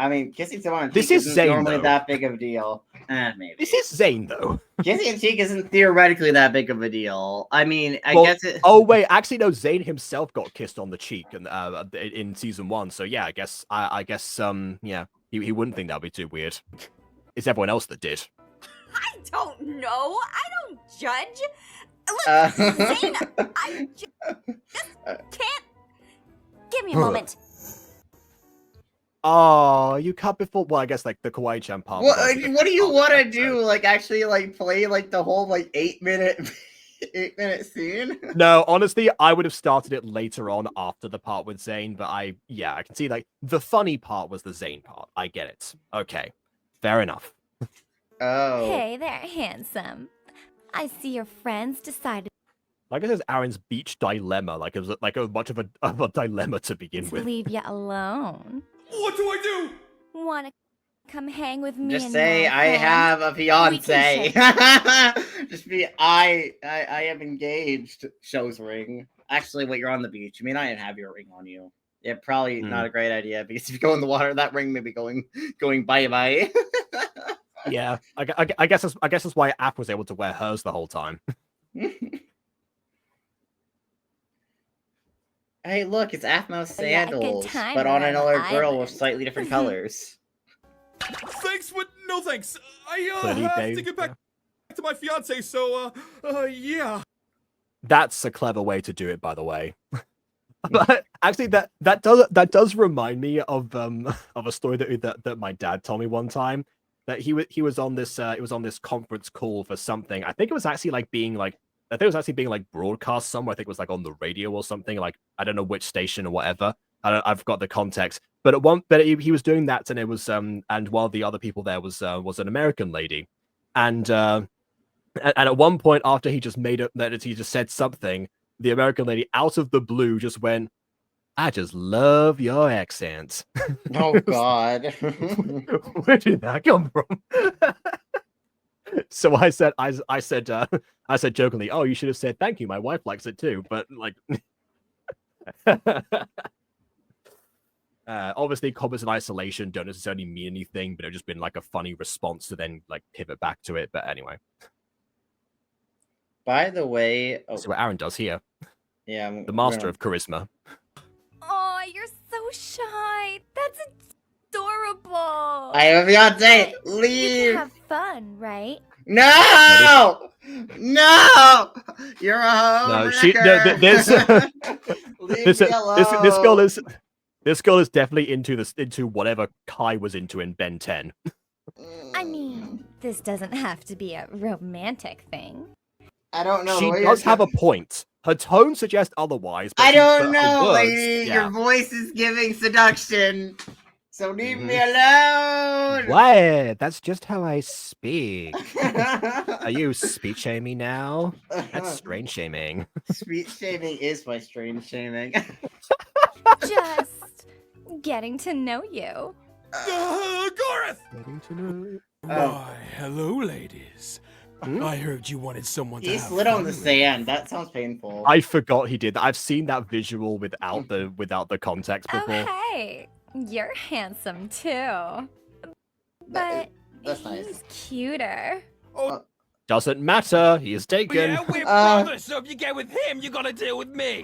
mean, kissing someone on the This cheek is isn't Zane, normally though. that big of a deal. Maybe. This is Zane, though. Kissing on the cheek isn't theoretically that big of a deal. I mean, I Well, guess it. Oh wait, actually no. Zane himself got kissed on the cheek in season 1. So yeah, I guess yeah, he wouldn't think that'd be too weird. It's everyone else that did. I don't know. I don't judge. Look, Zane, I just can't. Give me a moment. Oh, you cut before. Well, I guess like the Kawaii-chan part. was What, also the what do you part want to episode. do? Like actually, like play like the whole like 8-minute, 8-minute scene? No, honestly, I would have started it later on after the part with Zane, but I can see like the funny part was the Zane part. I get it. Okay, fair enough. Oh. Hey there, handsome. I see your friends decided Like I said, Aaron's beach dilemma. Like it was like a much of a dilemma to begin to with. leave you alone. What do I do? Wanna come hang with me Just and say my I friend? have a fiance. shake Just be I am engaged. Shows ring. Actually, wait, you're on the beach. You may not even have your ring on you. Yeah, probably not a great idea because if you go in the water, that ring may be going bye bye. Yeah, I guess that's why App was able to wear hers the whole time. Hey, look, it's Aphmau's Yeah, good sandals, time but on around the another girl with island. slightly different colors. Thanks, but no thanks. I Clearly, have Dave, to get back to my fiance, so yeah. That's a clever way to do it, by the way. But actually, that does remind me of a story that my dad told me one time. That he was on this conference call for something. I think it was actually being broadcast somewhere. I think it was like on the radio or something. Like I don't know which station or whatever. I've got the context. But he was doing that, and it was and while the other people there was an American lady, and at one point after he just said something, the American lady out of the blue just went, "I just love your accent." Oh God. Where did that come from? So I said jokingly, "Oh, you should have said thank you. My wife likes it too." But like, obviously, comments in isolation don't necessarily mean anything, but it's just been like a funny response to then like pivot back to it. But anyway, By the way, that's what Aaron does here, yeah, the master of charisma. Oh, you're so shy. That's adorable. I have a fiance. You Leave. can have fun, right? No, no, you're a home Leave me alone. This girl is definitely into whatever Kai was into in Ben 10. I mean, this doesn't have to be a romantic thing. I don't know. She does have a point. Her tone suggests otherwise. But I don't her know, words, lady. yeah. Your voice is giving seduction. So leave me alone. What? That's just how I speak. Are you speech shaming now? That's strange shaming. Speech shaming is my strange shaming. Just getting to know you. Gareth! Getting to know. Why, hello, ladies. Hmm? I heard you wanted someone to He have slid on fun the with. sand. That sounds painful. I forgot he did that. I've seen that visual without the context before. Oh, hey. You're handsome too. But That's nice. he's cuter. Doesn't matter. He is taken. Yeah, we're Uh, brothers, so if you get with him, you gotta deal with me.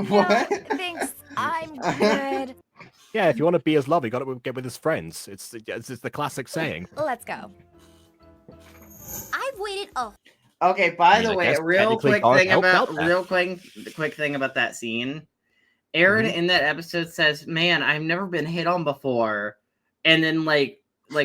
What? No, thanks. I'm good. Yeah, if you want to be his lover, you got to get with his friends. It's the classic saying. Let's go. I've waited a Okay, by I mean, the I way, guess a real technically quick Garth thing helped about out there. quick thing about that scene. Aaron Mhm. in that episode says, "Man, I've never been hit on before," and then like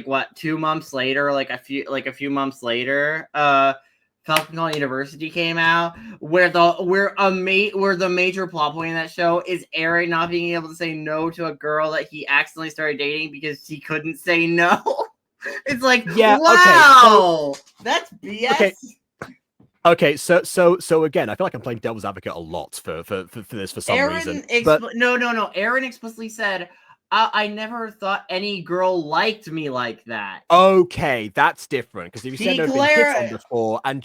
what 2 months later, like a few months later, Falcon Call University came out, where the major plot point in that show is Aaron not being able to say no to a girl that he accidentally started dating because he couldn't say no. It's like, Yeah, okay, wow, that's BS. Okay. Okay, so again, I feel like I'm playing devil's advocate a lot for this for some reason. But No. Aaron explicitly said, I never thought any girl liked me like that. okay, that's different because if you said He there had been hits on clear- before, and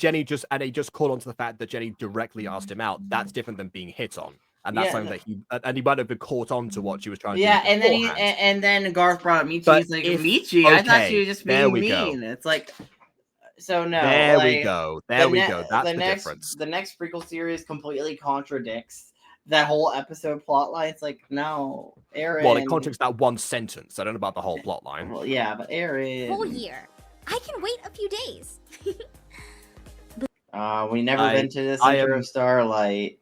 he just called onto the fact that Jenny directly asked him out, that's different than being hit on, and that's Yeah, something that he might have been caught on to what she was trying to Yeah, do. and then beforehand. and then Garth brought up Michi. But He's like, if- Michi, I thought okay, she was just there being we go. mean. It's like, so no. There we like, go. There we go. That's the next, difference. The next prequel series completely contradicts that whole episode plot line. It's like, no, Aaron. Well, it contradicts that one sentence. I don't know about the whole plot line. Well, yeah, but Aaron. whole year. I can wait a few days. We never I- been to the I center am- of Starlight.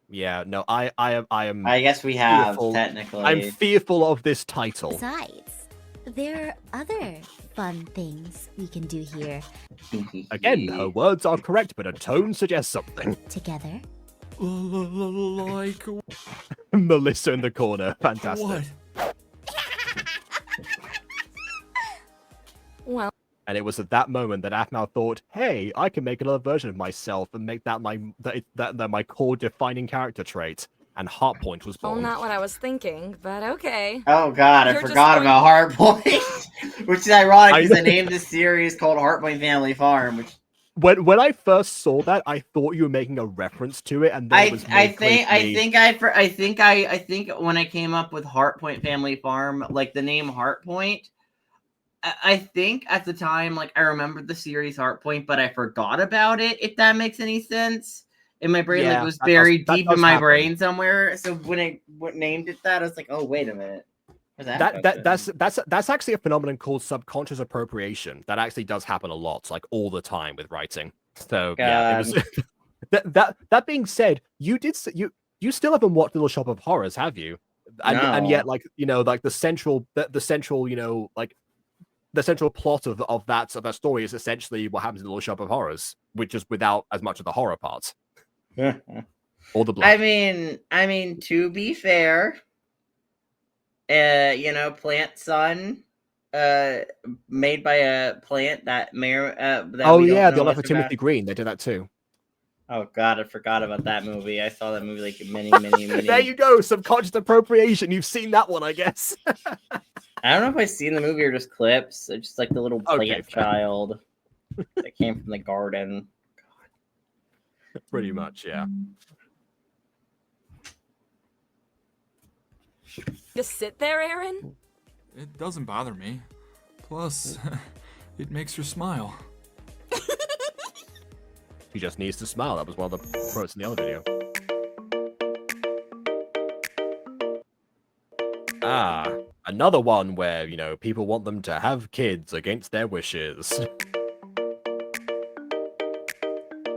Yeah, no, I am. I guess we have fearful- technically. I'm fearful of this title. Besides, there are other fun things we can do here Again, her words are correct, but her tone suggests something. together. Like Melissa in the corner, fantastic. what? Well, And it was at that moment that Aphmau thought, "Hey, I can make another version of myself and make that my core defining character trait." And Heartpoint was Well, born. not what I was thinking, but okay. Oh god, I You're just forgot going- about Heartpoint, which is ironic I because I know. named this series called Heartpoint Family Farm. Which When I first saw that, I thought you were making a reference to it, and then it was I made clear think I think when I came up with Heartpoint Family Farm, like the name Heartpoint, I think at the time, like I remembered the series Heartpoint, but I forgot about it. If that makes any sense. In my brain, like Yeah, it was that buried does deep in happen. my brain somewhere. So when I named it that, I was like, "Oh, wait a minute." Where's That's actually a phenomenon called subconscious appropriation. That actually does happen a lot, like all the time with writing. So yeah, it was, that being said, you still haven't watched Little Shop of Horrors, have you? And No. yet, like the central like the central plot of that story is essentially what happens in Little Shop of Horrors, which is without as much of the horror part or the blood. I mean, to be fair, Plant Sun, made by a plant that that Oh we don't yeah, know the life much of Timothy about. Green. They did that too. Oh god, I forgot about that movie. I saw that movie like many. There you go, subconscious appropriation. You've seen that one, I guess. I don't know if I've seen the movie or just clips. It's just like the little Okay, plant fair. child that came from the garden. Pretty much, yeah. Just sit there, Aaron? It doesn't bother me. Plus, it makes her smile. He just needs to smile. That was one of the quotes in the other video. Ah, another one where, people want them to have kids against their wishes.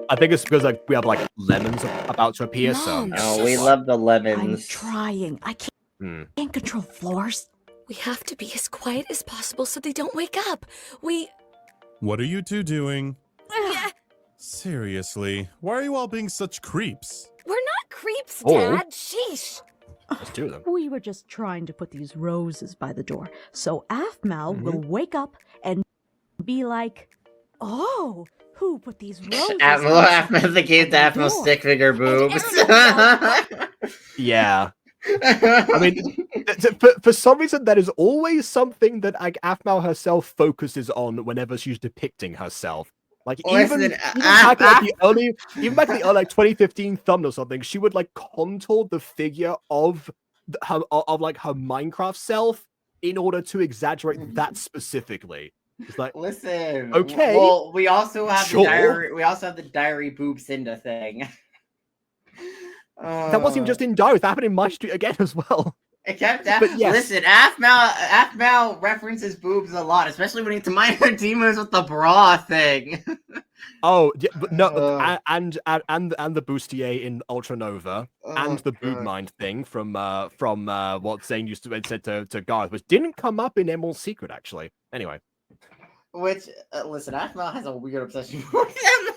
I think it's because we have lemons about to appear, so Mom, Oh, we love the I'm lemons. trying. I Hmm. can't control force. We have to be as quiet as possible so they don't wake up. What are you two doing? Yeah, Seriously, why are you all being such creeps? we're not creeps, Oh. Dad. Sheesh. two of them. We were just trying to put these roses by the door, so Aphmau will wake up and be like, "Oh, who put these roses?" Aphmau the game to by the Aphmau door?" stick figure boobs. Yeah. I mean, for some reason, that is always something that like Aphmau herself focuses on whenever she's depicting herself. Like even back like the early, like 2015 thumbnail or something, she would like contour the figure of her Minecraft self in order to exaggerate that specifically. It's like, listen, okay. Well, we also have sure. the diary. We also have the diary boob Cinda thing. That wasn't even just in Diary. That happened in MyStreet again as well. It kept But yes. Listen, Aphmau references boobs a lot, especially when it's minor demons with the bra thing. Oh, yeah, but no, and the bustier in Ultra Nova, and the boob mind thing from what Zane used to said to Garth, which didn't come up in Emerald's Secret actually. Anyway, which listen, Aphmau has a weird obsession with him.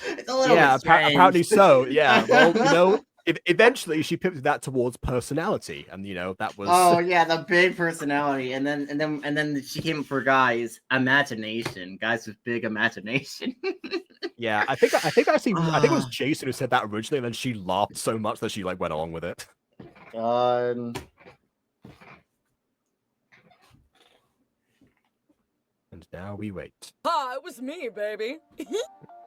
It's a little bit strange. Apparently so. Yeah, well, you know. Eventually, she pivoted that towards personality, and you know that was. Oh yeah, the big personality, and then she came for guys, imagination, guys with big imagination. Yeah, I think actually, I think it was Jason who said that originally, and then she laughed so much that she like went along with it. God. And now we wait. Hi, it was me, baby.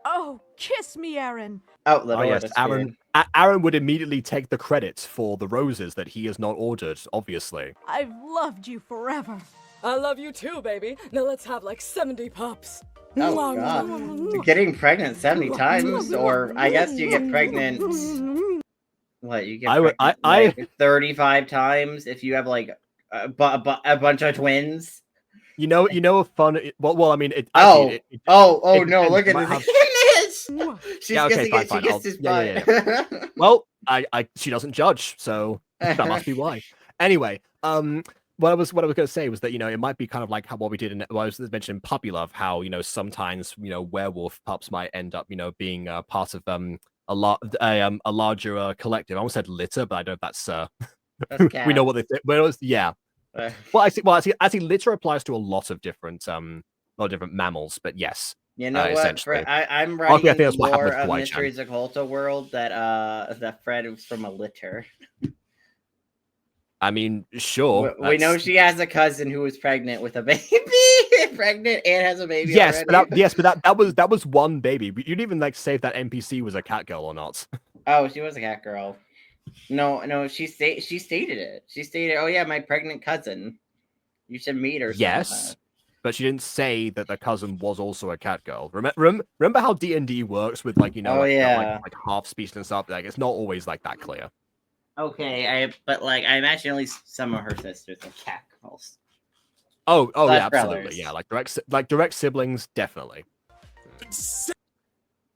Oh, kiss me, Aaron. Oh yes, Aaron would immediately take the credit for the roses that he has not ordered, obviously. I've loved you forever. I love you too, baby. Now let's have like 70 pups. Oh, God. Getting pregnant 70 times, or I guess you get pregnant... What, you get pregnant like 35 times if you have like a bunch of twins? You know a fun... Well, I mean... no, look at this. She gets his butt. Well, she doesn't judge, so that must be why. Anyway, what I was going to say was that, you know, it might be kind of like how what we did in what I was mentioning Puppy Love, how, you know, sometimes, you know, werewolf pups might end up, you know, being part of a larger collective. I almost said litter, but I don't know if that's we know what they think. Well, yeah. I see litter applies to a lot of different mammals, but yes. You know what? I'm writing more of Mysteries Occulta world that Fred was from a litter. I mean, sure. We know she has a cousin who was pregnant with a baby, pregnant and has a baby. Yes, already. but that was one baby. You didn't even like say if that NPC was a cat girl or not. Oh, she was a cat girl. No, she stated it. She stated, "Oh yeah, my pregnant cousin. You should meet her." Yes. But she didn't say that the cousin was also a cat girl. Remember how D&D works with like, you know, like half speech and stuff. Like it's not always like that clear. Okay, but like I imagine at least some of her sisters are cat girls. Oh yeah, absolutely. Brothers. Yeah, like direct siblings, definitely.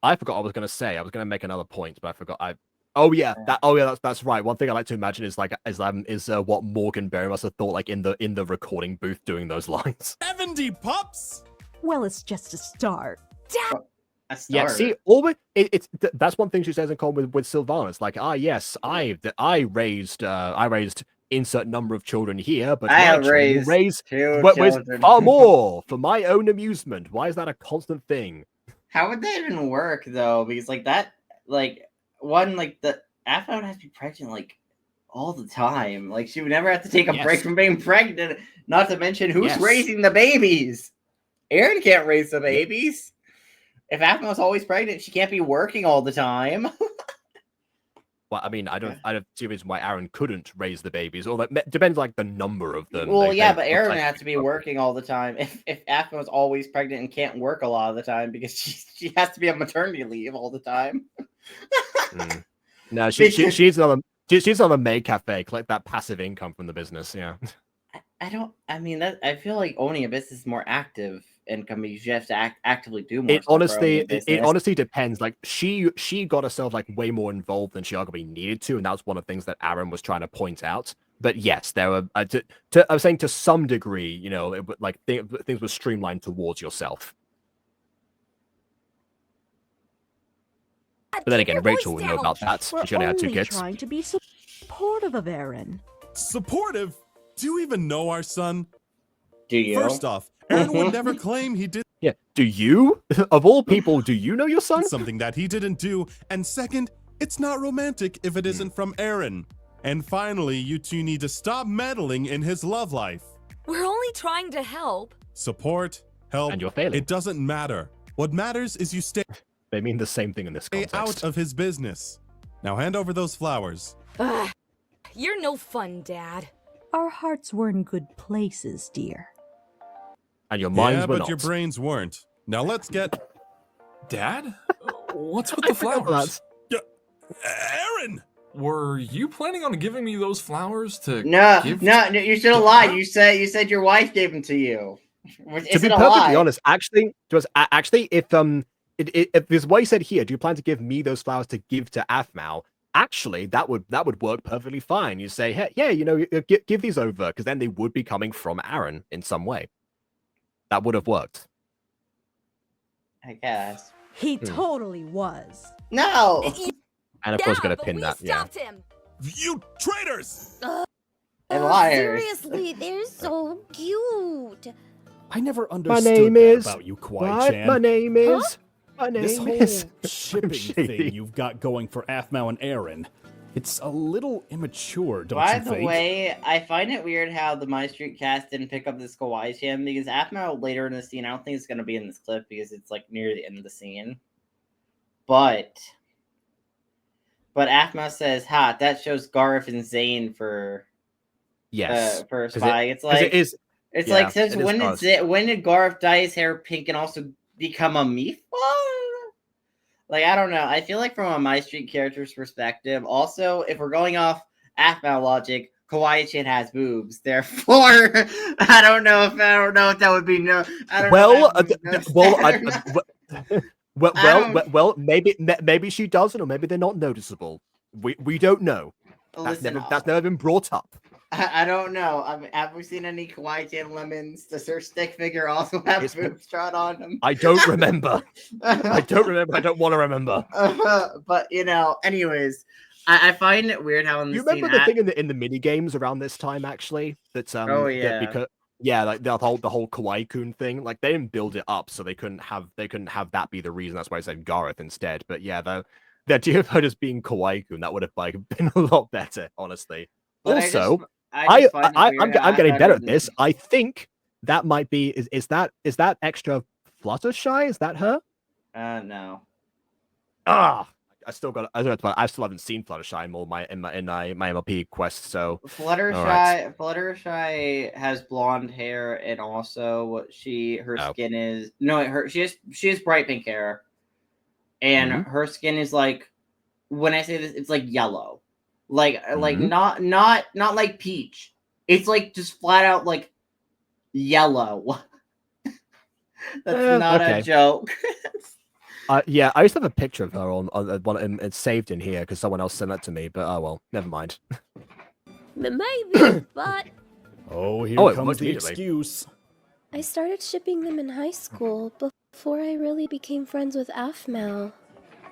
I forgot what I was gonna say. I was gonna make another point, but I forgot. That's right. One thing I like to imagine is what Morgan Berry must have thought like in the recording booth doing those lines. 70 pups. Well, it's just a start. A start. Yeah, see, that's one thing she says in common with Sylvana. It's like, yes, I raised insert number of children here, but I have raised far more for my own amusement. Why is that a constant thing? How would that even work though? Because like that, like. One, like, the Aphmau would have to be pregnant, like, all the time. Like, she would never have to take a break from being pregnant. Not to mention, who's raising the babies? Aaron can't raise the babies. If Aphmau's always pregnant, she can't be working all the time. Well, I mean, I don't see a reason why Aaron couldn't raise the babies. Or that depends, like, the number of them. Well, but Aaron has to be working all the time. If Aphmau's always pregnant and can't work a lot of the time because she has to be on maternity leave all the time. No, she's on a maid cafe, collect that passive income from the business. Yeah. I feel like owning a business is more active income. You have to actively do more. It honestly depends. Like she got herself like way more involved than she arguably needed to, and that was one of the things that Aaron was trying to point out. But yes, there were. I was saying to some degree, you know, things were streamlined towards yourself. But then again, Rachel would know about that. She only had 2 kids. supportive of Aaron. Supportive? Do you even know our son? Do you? First off, Aaron would never claim he did Yeah. Do you? Of all people, do you know your son? something that he didn't do. And second, it's not romantic if it isn't from Aaron. And finally, you two need to stop meddling in his love life. We're only trying to help. Support, help, And you're failing. it doesn't matter. What matters is you stay They mean the same thing in this context. out of his business. Now hand over those flowers. Ugh, you're no fun, Dad. Our hearts were in good places, dear. And your minds Yeah, were but not. your brains weren't. Now let's get... Dad? What's with the flowers? Aaron! Were you planning on giving me those flowers to No, give no, you should have lied. You said your wife gave them to you. To be perfectly honest, actually, if this what you said here, do you plan to give me those flowers to give to Aphmau? Actually, that would work perfectly fine. You say, hey, yeah, you know, give these over, because then they would be coming from Aaron in some way. That would have worked. I guess. He totally was. No! And of course, we're gonna but pin we that. Yeah. stopped him. You traitors! And liars. Seriously, they're so cute. I never My understood name that is. about you, What? Kawaii-chan. My name is. My This name whole is. shipping shady. thing you've got going for Aphmau and Aaron. It's a little immature, don't By you the think? way, I find it weird how the MyStreet cast didn't pick up this Kawaii-chan, because Aphmau later in the scene, I don't think it's going to be in this clip because it's like near the end of the scene. But Aphmau says, "Ha, that shows Garth and Zane for Yes. for 'Cause spy." It's like it is. it's yeah, like since it is when Garth. when did Garth dye his hair pink and also become a meatball? Like, I don't know. I feel like from a MyStreet character's perspective, also, if we're going off Aphmau logic, Kawaii-chan has boobs. Therefore, I don't know if that would be no. I don't know. Well, maybe she doesn't, or maybe they're not noticeable. We don't know. Listen, That's never been brought up. I don't know. Have we seen any Kawaii-chan lemons? Does her stick figure also have boobs drawn on them? I don't remember. I don't remember. I don't want to remember. But you know, anyways, I find it weird how in Do the you remember the thing in the mini games around this time actually? That's Oh, yeah. because like the whole Kawaii-kun thing. Like they didn't build it up, so they couldn't have that be the reason. That's why I said Gareth instead. But yeah, the idea of her just being Kawaii-kun, that would have like been a lot better, honestly. But Also, I just find it I'm weird how getting Aphmau better at didn't- this. I think that might be is that extra Fluttershy? Is that her? No. I still haven't seen Fluttershy in my MLP quest. So Fluttershy has blonde hair, and also her skin is she has bright pink hair, and her skin is like, when I say this, it's like yellow, like not like peach. It's like just flat out like yellow. That's not a joke. Yeah, I used to have a picture of her on one. It's saved in here because someone else sent that to me. But oh well, never mind. Maybe, but Oh, here it comes was the immediately. excuse. I started shipping them in high school before I really became friends with Aphmau.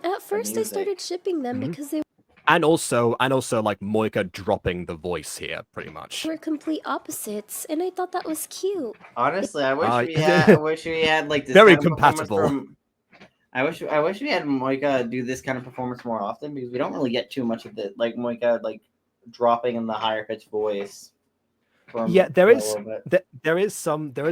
At first, I music. started shipping them because they And also like Moika dropping the voice here, pretty much. were complete opposites, and I thought that was cute. Honestly, I wish we had like this Very kind of performance compatible. I wish we had Moika do this kind of performance more often, because we don't really get too much of it, like Moika like dropping in the higher pitched voice. Yeah, there is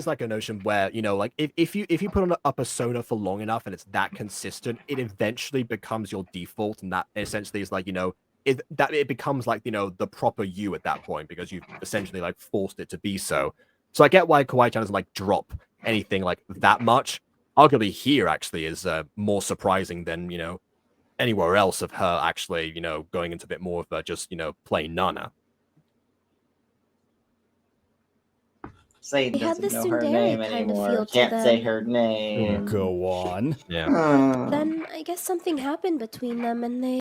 like a notion where, you know, like if you put on a persona for long enough and it's that consistent, it eventually becomes your default, and that essentially is like, you know, it becomes like, you know, the proper you at that point, because you've essentially like forced it to be so. So I get why Kawaii-chan doesn't like drop anything like that much. Arguably here actually is more surprising than, you know, anywhere else of her actually, you know, going into a bit more of just, you know, plain Nana. Say They had doesn't this know her tsundere name kind of anymore. feel to Can't say them. her name. Go on. Yeah. Then I guess something happened between them, and they.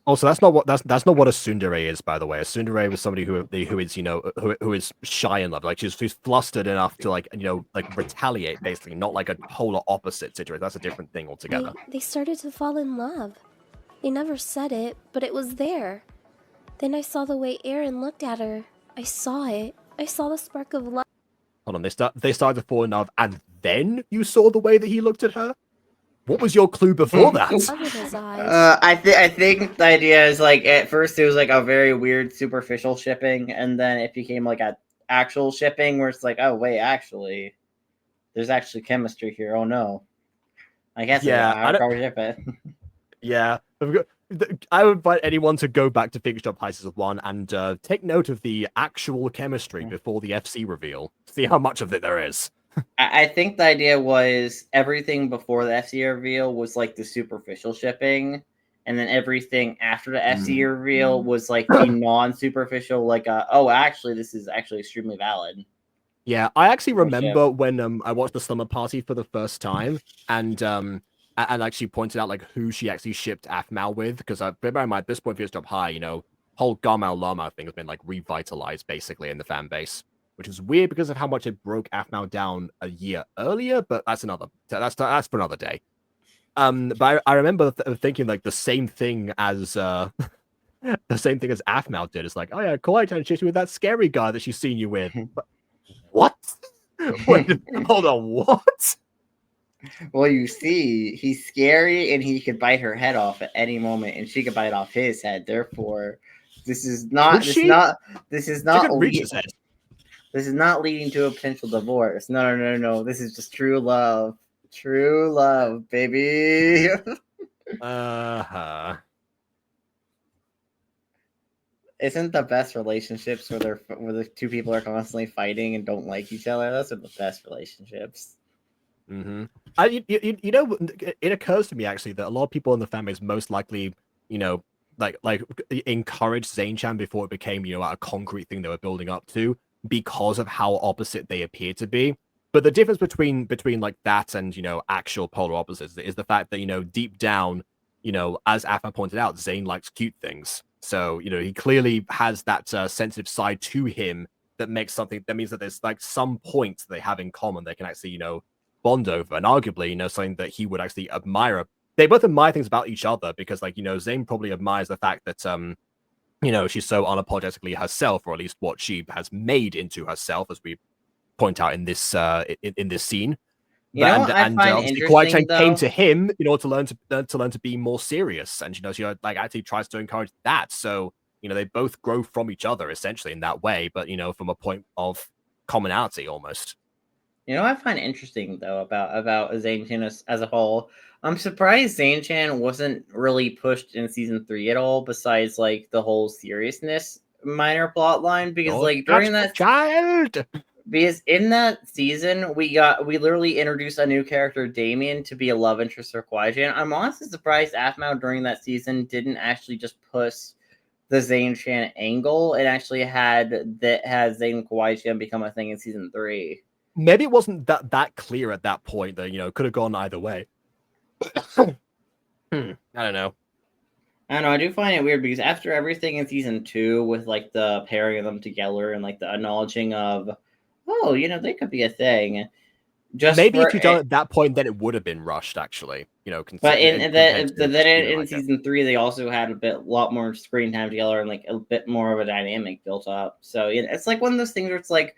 Also, that's not what a tsundere is, by the way. A tsundere was somebody who is, you know, who is shy in love. Like she's flustered enough to, like, you know, like retaliate, basically, not like a polar opposite situation. That's a different thing altogether. They started to fall in love. They never said it, but it was there. Then I saw the way Aaron looked at her. I saw it. I saw the spark of love. Hold on, they started to fall in love, and then you saw the way that he looked at her? What was your clue before that? Love in his eyes. I think the idea is like at first it was like a very weird superficial shipping, and then it became like a actual shipping where it's like, oh wait, actually, there's actually chemistry here. Oh no, I guess Yeah, I'd probably ship it. Yeah, I would invite anyone to go back to Phoenix Jump High Season 1 and take note of the actual chemistry before the FC reveal. See how much of it there is. I think the idea was everything before the FC reveal was like the superficial shipping, and then everything after the FC reveal was like the non-superficial, like, oh, actually, this is actually extremely valid. Yeah, I actually remember when I watched the Slumber Party for the first time, and actually pointed out like who she actually shipped Aphmau with, because bear in mind at this point, Phoenix Jump High, whole Garmao Lama thing has been like revitalized basically in the fan base, which is weird because of how much it broke Aphmau down a year earlier, but that's for another day. But I remember thinking like the same thing as the same thing as Aphmau did. It's like, oh yeah, Kawaii-chan chased you with that scary guy that she's seen you with. But what? Wait, hold on, what? Well, you see, he's scary and he could bite her head off at any moment, and she could bite off his head. Therefore, this is not reach his head. This is not leading to a potential divorce. No. This is just true love. True love, baby. Isn't the best relationships where the two people are constantly fighting and don't like each other? Those are the best relationships. Mm-hmm. It occurs to me actually that a lot of people in the fan base most likely, like encouraged Zane-chan before it became, a concrete thing they were building up to, because of how opposite they appear to be. But the difference between like that and actual polar opposites is the fact that deep down, as Afa pointed out, Zane likes cute things. So he clearly has that sensitive side to him that means that there's like some points they have in common they can actually bond over, and arguably something that he would actually admire. They both admire things about each other because Zane probably admires the fact that she's so unapologetically herself, or at least what she has made into herself, as we point out in this in this scene. Kawaii-chan came to him in order to learn to be more serious, and she actually tries to encourage that. So they both grow from each other essentially in that way, but from a point of commonality almost. I find interesting though about Zane-chan as a whole. I'm surprised Zane-chan wasn't really pushed in season 3 at all, besides like the whole seriousness minor plot line, because during that child. Because in that season, we literally introduced a new character, Damien, to be a love interest for Kawaii-chan. I'm honestly surprised Aphmau during that season didn't actually just push the Zane-chan angle and actually had Zane and Kawaii-chan become a thing in season 3. Maybe it wasn't that clear at that point that could have gone either way. I don't know. I do find it weird because after everything in season 2 with like the pairing of them together and like the acknowledging of, oh, they could be a thing. Just maybe if you'd done it at that point, then it would have been rushed, actually. But in season 3, they also had a lot more screen time together and like a bit more of a dynamic built up. So it's like one of those things where it's like,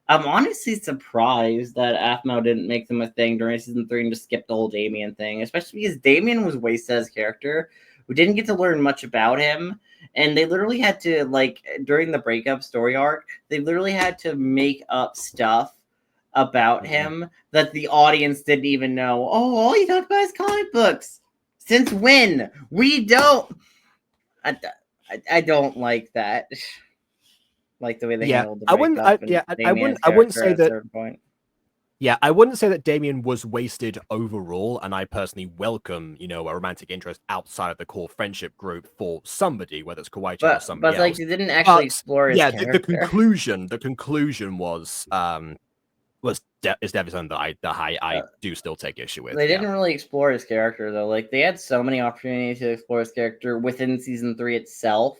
I'm honestly surprised that Aphmau didn't make them a thing during season 3 and just skip the whole Damien thing, especially because Damien was wasted as a character. We didn't get to learn much about him, and they literally had to, like, during the breakup story arc, they literally had to make up stuff about him that the audience didn't even know. Oh, all he talked about is comic books. Since when? We don't. I don't like that. Like the way they handled the breakup. I wouldn't say that. Yeah, I wouldn't say that Damien was wasted overall, and I personally welcome, a romantic interest outside of the core friendship group for somebody, whether it's Kawaii-chan or somebody else. But like, they didn't actually explore his character. The conclusion was is definitely something that I do still take issue with. They didn't really explore his character though. Like, they had so many opportunities to explore his character within season 3 itself,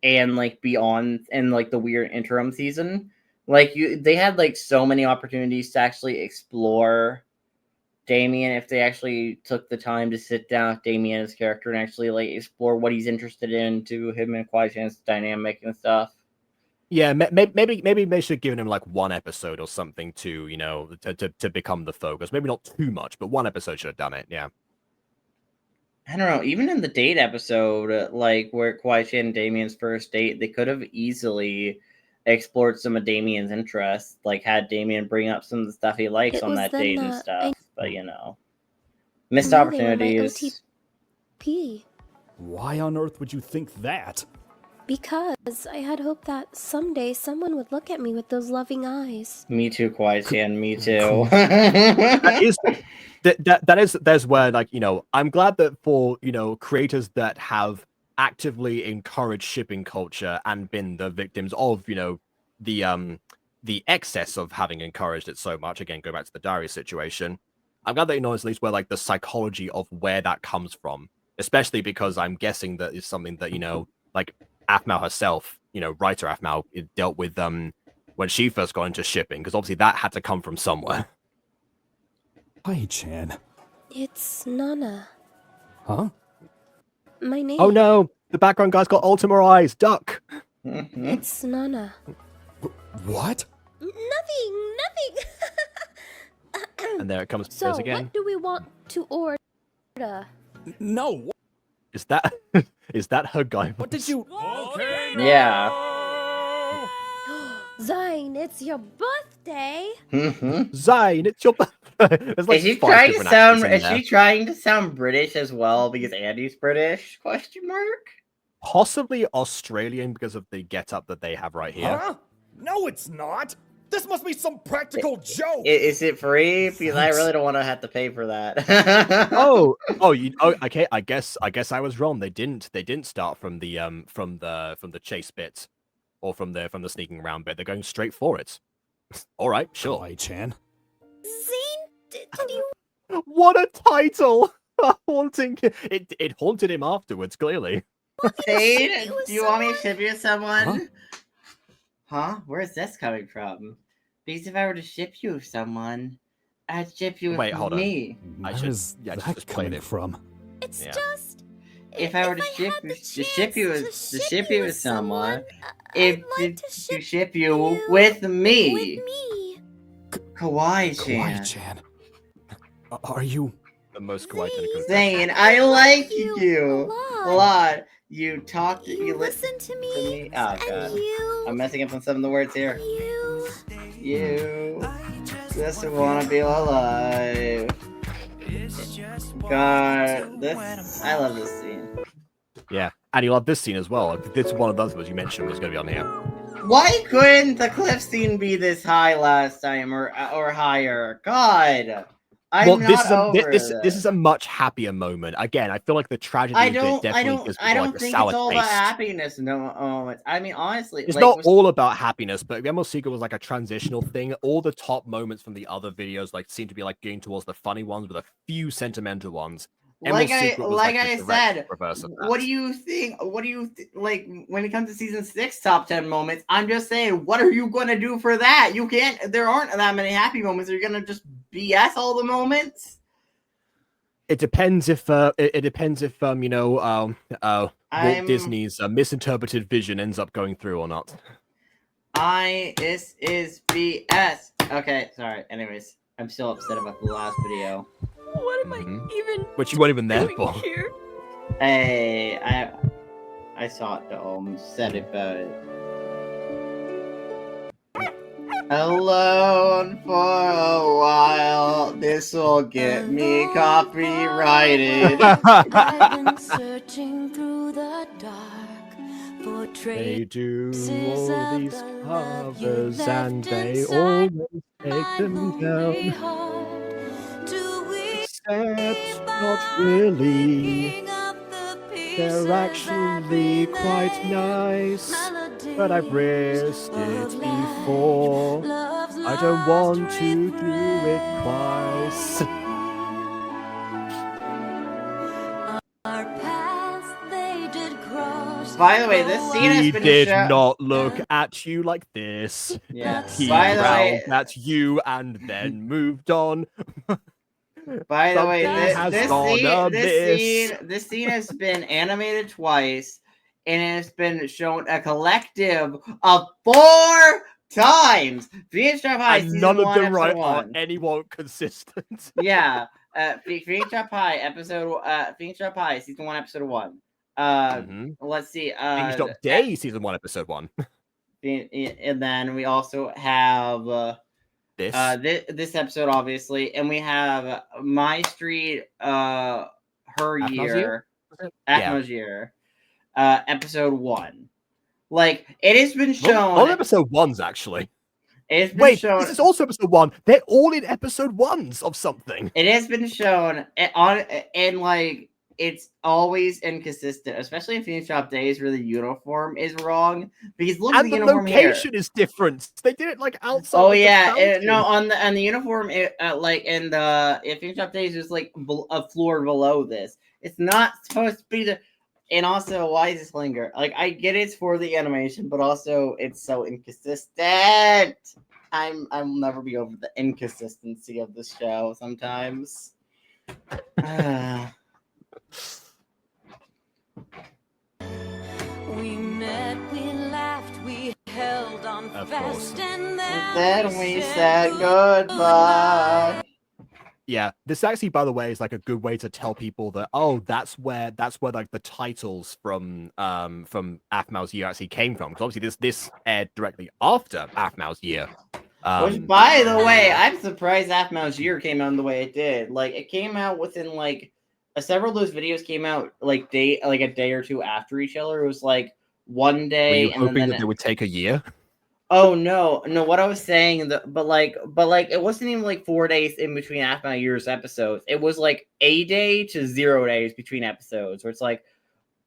and like beyond, and like the weird interim season. Like, they had like so many opportunities to actually explore Damien, if they actually took the time to sit down with Damien's character and actually like explore what he's interested in, to him and Kwai-chan's dynamic and stuff. Yeah, maybe they should have given him like one episode or something to, you know, to become the focus. Maybe not too much, but one episode should have done it. Yeah. I don't know. Even in the date episode, like where Kwai-chan and Damien's first date, they could have easily explored some of Damien's interests, like had Damien bring up some of the stuff he likes It on was that then date and that stuff. But you know, missed knew they were my opportunities. OTP. Why on earth would you think that? Because I had hoped that someday someone would look at me with those loving eyes. Me too, Kwai-chan. Me too. There's where, like, you know, I'm glad that for, you know, creators that have actively encouraged shipping culture and been the victims of, you know, the excess of having encouraged it so much. Again, go back to the diary situation. I'm glad that you know at least where like the psychology of where that comes from, especially because I'm guessing that is something that, you know, like Aphmau herself, you know, writer Aphmau, dealt with when she first got into shipping, because obviously that had to come from somewhere. Kwai-chan. It's Nana. Huh? My name. Oh no, the background guy's got Ultima eyes. Duck. It's Nana. What? Nothing. And there it comes So, again. what do we want to order? No. Is that her guy? What did you? Yeah. Zine, it's your birthday. Zine, it's your birthday. There's like Is she 5 trying to different sound? accents in Is there. she trying to sound British as well because Andy's British? Question mark. Possibly Australian because of the get-up that they have right here. Huh? No, it's not. This must be some practical joke. Is it free? Because I really don't want to have to pay for that. Okay. I guess I was wrong. They didn't start from the chase bit or from the sneaking around bit. They're going straight for it. All right, sure. Kwai-chan. Zane, did you? What a title! Haunting it haunted him afterwards. Clearly. Jade, do you want me to ship you someone? Huh? Where's this coming from? Because if I were to ship you with someone, I'd ship you Wait, with hold on. me. Where's that coming from? It's Yeah. just. If I were to ship you with someone, if to ship you with me. With me. Kawaii-chan. Kwai-chan. Are you? The most kawaii. Zane, I like you a a lot. You talk. You listen to me. Oh god, And you. I'm messing up on some of the words here. You just wanna be alive. God, I love this scene. Yeah, and you love this scene as well. This is one of those ones you mentioned was going to be on here. Why couldn't the cliff scene be this high last time or higher? God, I'm not this is a much happier moment. Again, I feel like the tragedy I bit don't definitely gives think people, like, it's a sour all about taste. happiness. No, I mean honestly, It's like, not all about happiness, but Emerald Secret was like a transitional thing. All the top moments from the other videos like seem to be like getting towards the funny ones with a few sentimental ones. Like Emerald Secret was, I the direct said, reverse of that. what do you think? Like when it comes to season 6 top 10 moments? I'm just saying, what are you gonna do for that? You can't. There aren't that many happy moments. Are you gonna just BS all the moments? It depends if you know Walt Disney's misinterpreted vision ends up going through or not. This is BS. Okay, sorry. Anyways, I'm still upset about the last video. What am I even? Which you weren't even there doing for. Here? Hey, I saw it though. Said it about it. Alone for a while. This will get me copyrighted. I've been searching through the dark for They do traces all of these the love you covers left and they inside always take my them lonely down. heart. Do we Except not really. They're actually quite nice, but I've risked it before. I don't want to do it twice. Our paths, they did cross. By the way, this scene has He been did shown. not look at you like this. Yeah. He By the way, growled at you and then moved on. By the way, Something has gone amiss. this scene has been animated twice, and it has been shown a collective of 4 times. Phoenix Trap High And season none of 1, them episode right 1. are anyone consistent. Yeah, Phoenix Trap High Phoenix Trap High season 1, episode 1. Let's see. Phoenix Drop Day season 1, episode 1. And then we also have this episode, obviously, and we have MyStreet, her year, Atmo's year, episode 1. Like, it has been shown. All episode 1s, actually. It's been shown. This is also episode 1. They're all in episode 1s of something. It has been shown and like it's always inconsistent, especially if Phoenix Drop Days where the uniform is wrong. Because look at the uniform here. Location is different. They did it like outside. Oh yeah, no, on the uniform, like in the Phoenix Drop Days is like a floor below this. It's not supposed to be the. And also, why is this linger? Like, I get it's for the animation, but also it's so inconsistent. I will never be over the inconsistency of this show sometimes. We met, we laughed, we held on fast, and then we said goodbye. Yeah, this actually, by the way, is like a good way to tell people that that's where like the titles from Aphmau's year actually came from, because obviously this aired directly after Aphmau's year. Which, by the way, I'm surprised Aphmau's year came out the way it did. Like, it came out within like several of those videos came out like a day or two after each other. It was like one day. Were you hoping that it would take a year? Oh no! What I was saying, but like, it wasn't even like 4 days in between Aphmau year's episodes. It was like a day to 0 days between episodes, where it's like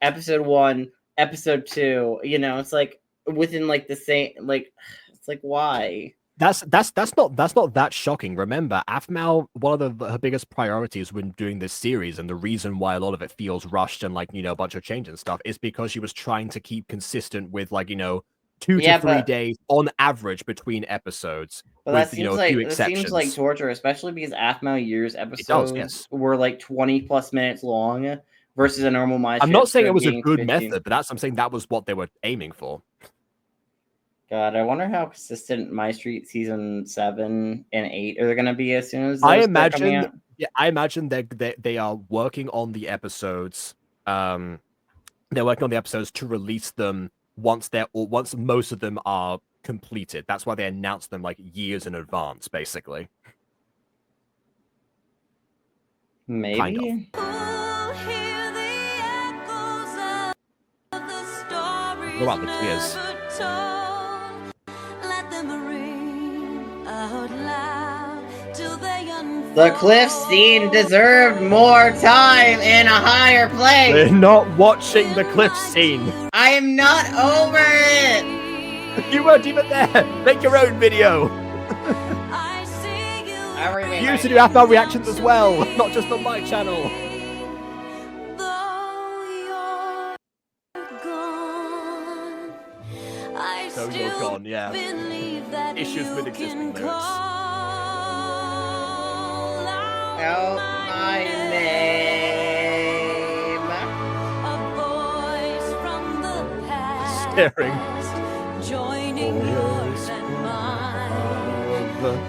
episode 1, episode 2. You know, it's like within like the same. Like, it's like why? That's not that shocking. Remember, Aphmau, one of her biggest priorities when doing this series, and the reason why a lot of it feels rushed and like, you know, a bunch of change and stuff, is because she was trying to keep consistent with, like, you know, 2 to 3 days on average between episodes. But with, that seems you know, a like few that exceptions. seems like torture, especially because Aphmau year's episodes were like 20+ minutes long versus a normal MyStreet. I'm not saying it was a being good 15. method, but I'm saying that was what they were aiming for. God, I wonder how consistent MyStreet season 7 and 8 are going to be as soon as I those start coming imagine, out. yeah, I imagine they are working on the episodes. They're working on the episodes to release them once most of them are completed. That's why they announce them like years in advance, basically. Maybe. Kind of. What about the tears? The cliff scene deserved more time in a higher place. We're not watching the cliff scene. I am not over it. You weren't even there. Make your own video. You used to do Aphmau reactions as well, not just on my channel. So you're gone, yeah. Issues with existing lyrics. Out my name. Staring. Joining yours and mine.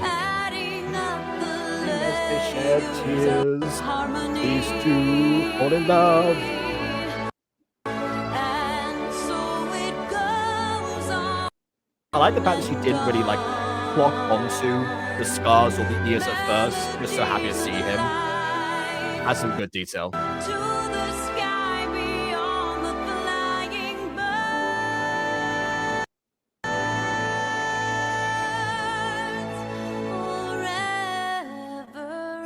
Adding up the They shed tears. These two fall in love. And so it goes on. I like the fact that she didn't really like clock onto the scars or the ears at first. Just so happy to see him. Has some good detail. To the sky beyond the flying birds. Forever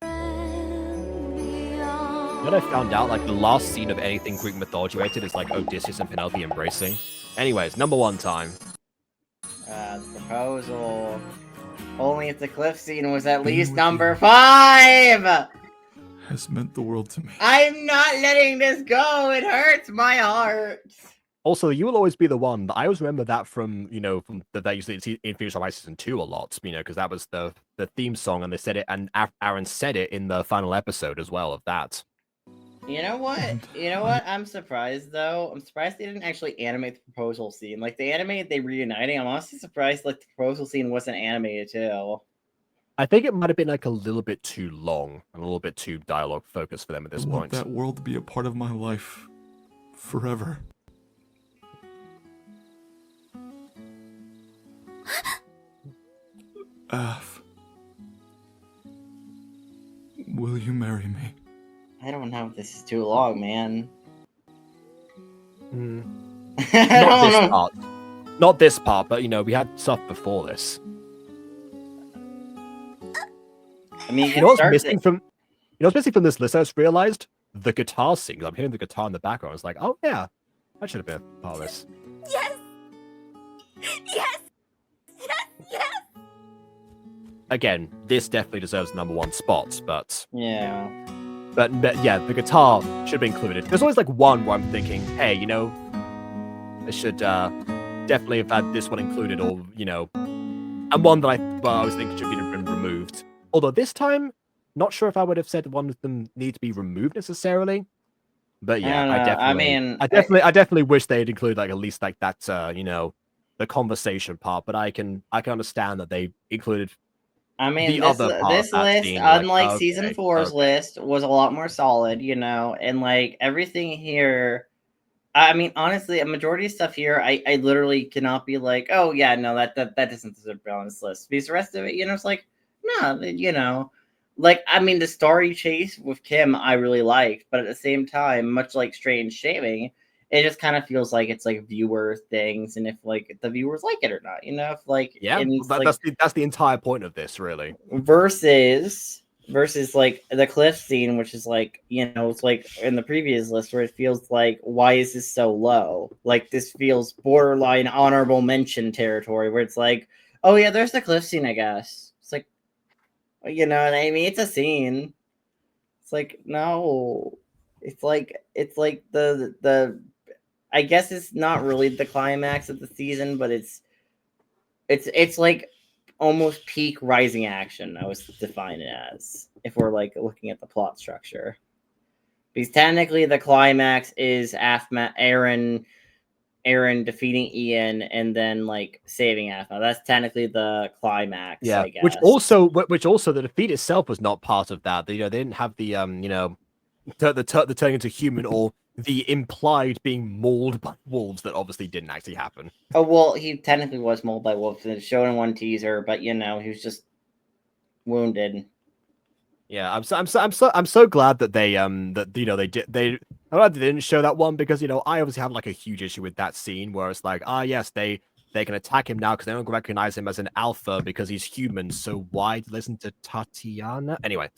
and beyond. Then I found out, like, the last scene of anything Greek mythology related is like Odysseus and Penelope embracing. Anyways, number 1 time. The proposal. Only if the cliff scene was at least number 5! Has meant the world to me. I'm not letting this go! It hurts my heart! Also, You Will Always Be the One. I always remember that from, from that used in Phoenix Wright Season 2 a lot, because that was the theme song, and they said it, and Aaron said it in the final episode as well of that. You know what? I'm surprised though. I'm surprised they didn't actually animate the proposal scene. Like they animated they reuniting. I'm honestly surprised like the proposal scene wasn't animated too. I think it might have been like a little bit too long, and a little bit too dialogue focused for them at this I want point. that world to be a part of my life forever. Af, will you marry me? I don't know if this is too long, man. Not this part. Not this part, but we had stuff before this. I mean, what's missing from this list? I just realized the guitar scene. I'm hearing the guitar in the background. It's like, oh yeah, that should have been a part of this. Yes! Yes! Yes! Yes! Again, this definitely deserves number 1 spot, but yeah. But yeah, the guitar should be included. There's always like one where I'm thinking, hey, I should definitely have had this one included, or and one that I was thinking should be removed. Although this time, not sure if I would have said one of them need to be removed necessarily. But yeah, I definitely wish they'd include like at least like that the conversation part. But I can understand that they included. I mean, this list, unlike season 4's list, was a lot more solid, and like everything here. I mean, honestly, a majority of stuff here, I literally cannot be like, oh yeah, no, that doesn't deserve to be on this list. Because the rest of it, it's like, no, like I mean, the story chase with Kim, I really liked, but at the same time, much like Strange Shaming, it just kind of feels like it's like viewer things, and if like the viewers like it or not, if like that's the entire point of this, really. Versus like the cliff scene, which is like it's like in the previous list where it feels like, why is this so low? Like this feels borderline honorable mention territory, where it's like, oh yeah, there's the cliff scene, I guess. It's like, you know what I mean? It's a scene. It's like, no, it's like the I guess it's not really the climax of the season, but it's like almost peak rising action. I was define it as, if we're like looking at the plot structure, because technically the climax is Aaron defeating Ian and then like saving Afma. That's technically the climax. Yeah, I guess. which also the defeat itself was not part of that. They didn't have the the turning into human or the implied being mauled by wolves that obviously didn't actually happen. Oh well, he technically was mauled by wolves, and it's shown in one teaser, but he was just wounded. Yeah, I'm so glad that they I'm glad they didn't show that one, because I obviously have like a huge issue with that scene where it's like, yes, they can attack him now because they don't recognize him as an alpha because he's human. So why listen to Tatiana? Anyway,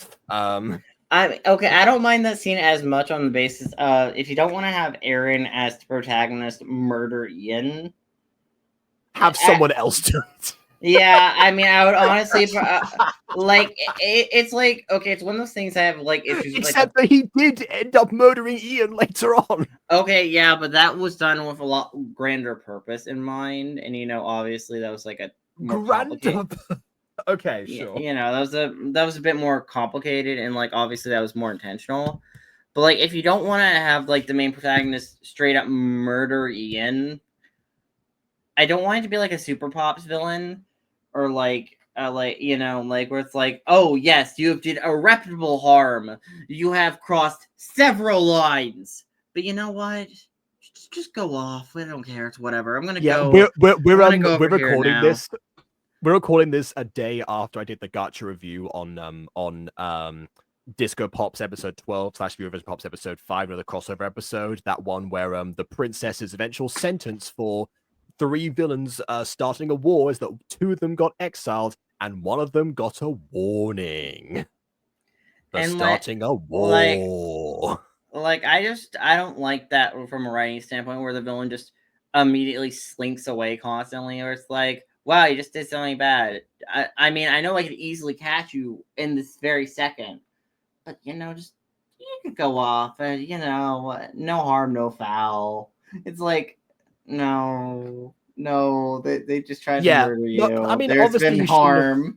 I don't mind that scene as much on the basis of, if you don't want to have Aaron as the protagonist murder Ian, have someone else do it. Yeah, I mean, I would honestly like it's like, okay, it's one of those things I have like issues. Except that he did end up murdering Ian later on. Okay, yeah, but that was done with a lot grander purpose in mind, and obviously that was like a more complicated. Okay, sure. That was a bit more complicated, and like obviously that was more intentional. But like, if you don't want to have like the main protagonist straight up murder Ian, I don't want it to be like a Super Pops villain, or like where it's like, oh yes, you have did irreparable harm, you have crossed several lines, but you know what? Just go off. We don't care. It's whatever. I'm gonna go. We're recording this. We're recording this a day after I did the Gacha review on Disco Pops episode 12 / Viewer Pops episode 5, another crossover episode. That one where the princess's eventual sentence for 3 villains starting a war is that 2 of them got exiled and 1 of them got a warning for starting a war. Like I don't like that from a writing standpoint, where the villain just immediately slinks away constantly, or it's like, wow, you just did something bad. I mean, I know I could easily catch you in this very second, but just you could go off, and no harm, no foul. It's like, No, they just tried to Yeah, murder no, you. I mean, There's obviously been he shouldn't have. harm.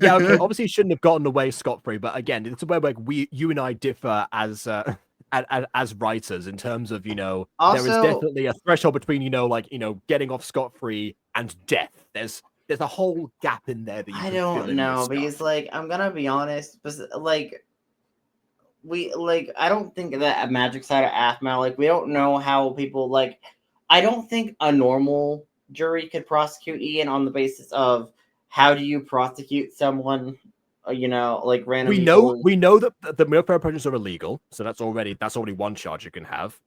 Yeah, okay, obviously he shouldn't have gotten away scot-free, but again, it's where like you and I differ as as writers in terms of, there is Also, definitely a threshold between, getting off scot-free and death. There's a whole gap in there that you I can fill don't in with know stuff. because like I'm gonna be honest, but like I don't think that a magic side of Aphmau, like we don't know how people like. I don't think a normal jury could prosecute Ian on the basis of how do you prosecute someone, like random people. We know that the military approaches are illegal, so that's already one charge you can have.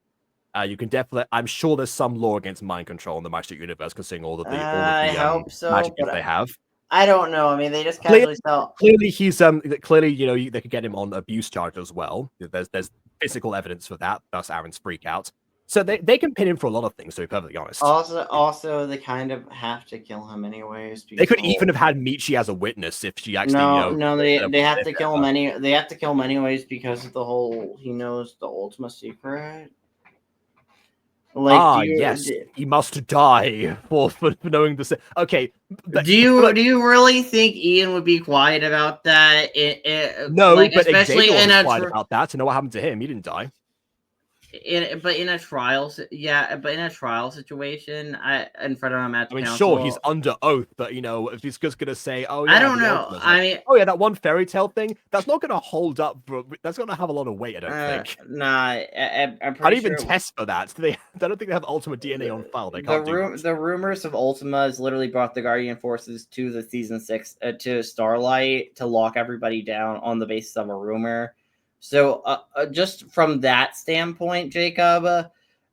You can definitely. I'm sure there's some law against mind control in the MyStreet universe, considering all of the I hope so, magic gifts but they have. I don't know. I mean, they just casually tell. Clearly, they could get him on abuse charge as well. There's physical evidence for that. Thus, Aaron's freak out. So they can pin him for a lot of things. To be perfectly honest, Also, they kind of have to kill him anyways. they could because even have had Michi as a witness if she actually, no, they have to kill him they have to kill him anyways because of the whole he knows the Ultima secret. Like, yes, he must die for knowing the. Okay, do you really think Ian would be quiet about that? No, like, but especially Xavier in was a quiet about that to know what happened to him. He didn't die. But in a trial situation, in front of a magic council. Sure, he's under oath, but if he's just gonna say, "Oh, yeah," I don't know. I mean, oh yeah, that one fairy tale thing, that's not gonna hold up. That's gonna have a lot of weight. I don't think. Nah, I'm pretty I'd even sure. test for that. I don't think they have Ultimate DNA on file. They can't The rumors of Ultima has literally brought the Guardian forces to the season 6 to Starlight to lock everybody down on the basis of a rumor. So just from that standpoint, Jacob,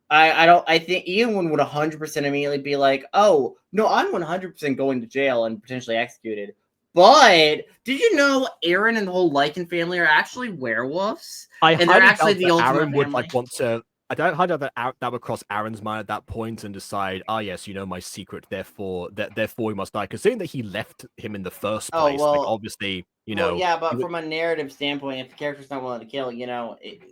I think Ian would 100% immediately be like, "Oh no, I'm 100% going to jail and potentially executed." But did you know Aaron and the whole Lycan family are actually werewolves? And they're actually the Ultima Aaron would family. want to. I don't highly doubt that would cross Aaron's mind at that point and decide, yes, my secret, therefore he must die. Considering that he left him in the first place, obviously, yeah, but from a narrative standpoint, if the character's not willing to kill,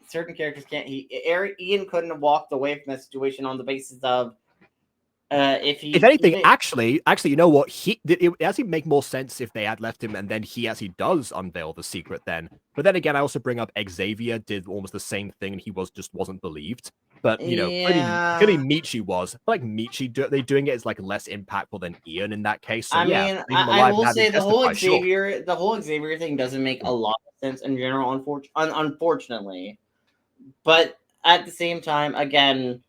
certain characters can't. Ian couldn't have walked away from that situation on the basis of if anything, actually, you know what? It actually make more sense if they had left him and then he actually does unveil the secret then. But then again, I also bring up Xavier did almost the same thing and he wasn't believed. But clearly Michi was. Like Michi, they doing it is like less impactful than Ian in that case. So, I will say the whole Xavier thing doesn't make a lot of sense in general, unfortunately. But at the same time, again,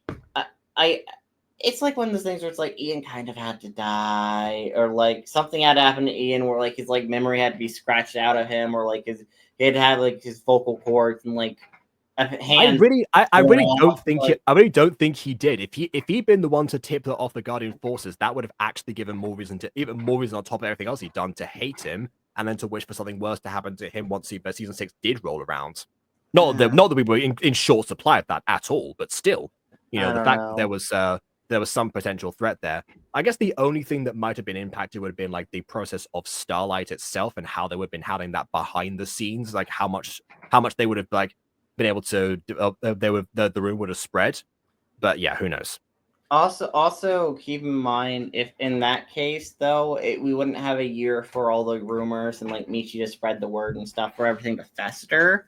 it's like one of those things where it's like Ian kind of had to die, or like something had to happen to Ian where like his like memory had to be scratched out of him, or like he had to have like his vocal cords and like a hand. I really don't think he did. If he'd been the one to tip off the Guardian forces, that would have actually given even more reason on top of everything else he'd done to hate him and then to wish for something worse to happen to him once season 6 did roll around. Not that we were in short supply of that at all, but still, the fact that there was some potential threat there. I guess the only thing that might have been impacted would have been like the process of Starlight itself and how they would have been handling that behind the scenes, like how much they would have like been able to the room would have spread. But yeah, who knows? Also keep in mind, if in that case though, we wouldn't have a year for all the rumors and like Michi to spread the word and stuff for everything to fester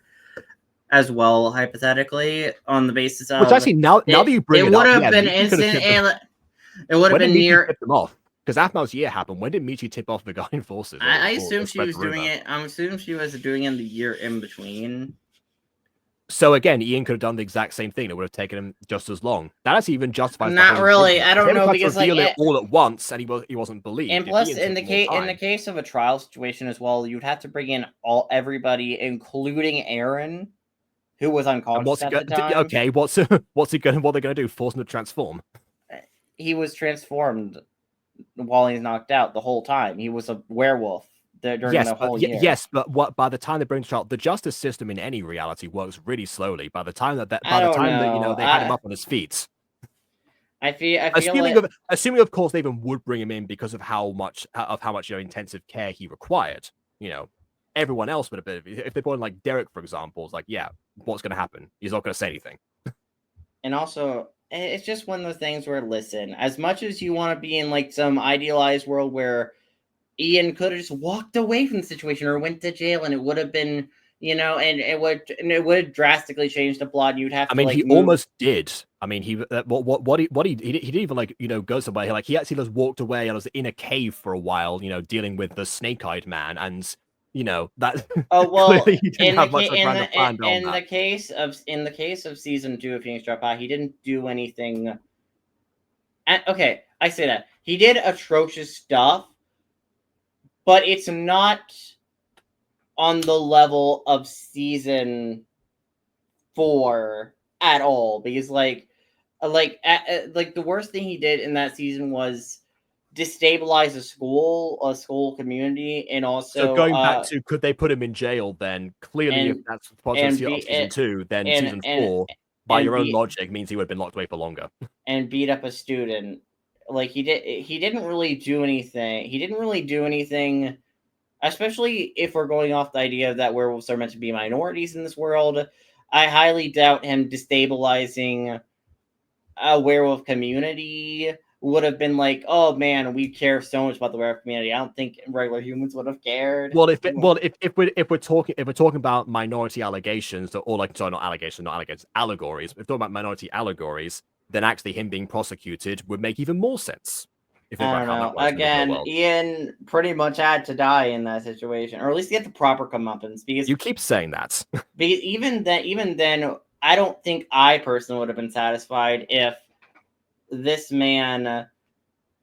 as well, hypothetically, on the basis of. Which actually, now that you bring it would up, have been instant. It would have been near. Tip them off because Aphmau's year happened. When did Michi tip off the Guardian forces? I assume she was doing it. I'm assuming she was doing it in the year in between. So again, Ian could have done the exact same thing. It would have taken him just as long. That actually even justifies. Not really. I don't know because reveal it all at once, and he wasn't believed. And plus, in the case of a trial situation as well, you'd have to bring in everybody, including Aaron, who was unconscious at the time. Okay, what are they going to do? Force him to transform? He was transformed while he's knocked out the whole time. He was a werewolf during the whole year. Yes, but by the time they bring the trial, the justice system in any reality works really slowly. By the time that they had him up on his feet. I feel assuming of course they even would bring him in because of how much intensive care he required. Everyone else would have been, if they brought in like Derek, for example, it's like, yeah, what's going to happen? He's not going to say anything. And also, it's just one of those things where, listen, as much as you want to be in like some idealized world where Ian could have just walked away from the situation or went to jail, and it would have been, and it would have drastically changed the plot. You'd have I to mean, like he move. almost did. I mean, he he didn't even like go somewhere. Like he actually just walked away and was in a cave for a while, dealing with the snake-eyed man, and that Oh well, clearly he didn't have much of a grander plan beyond in that. the case of season 2 of Phoenix Drop Out, he didn't do anything. Okay, I say that he did atrocious stuff, but it's not on the level of season 4 at all. Because like the worst thing he did in that season was destabilize a school community, and also So going back to could they put him in jail? Then clearly, if and that's part of and season 2, then and season and 4, by and your own beat logic, means he would have been locked away for longer. and beat up a student. Like he didn't really do anything. He didn't really do anything, especially if we're going off the idea that werewolves are meant to be minorities in this world. I highly doubt him destabilizing a werewolf community would have been like, oh man, we care so much about the werewolf community. I don't think regular humans would have cared. Well, if we're talking about minority allegations, or like, sorry, not allegations, allegories. If we're talking about minority allegories, then actually him being prosecuted would make even more sense. If you think I about don't how that know. works in the real Again, world. Ian pretty much had to die in that situation, or at least get the proper comeuppance. Because You keep saying that. because even then, I don't think I personally would have been satisfied if this man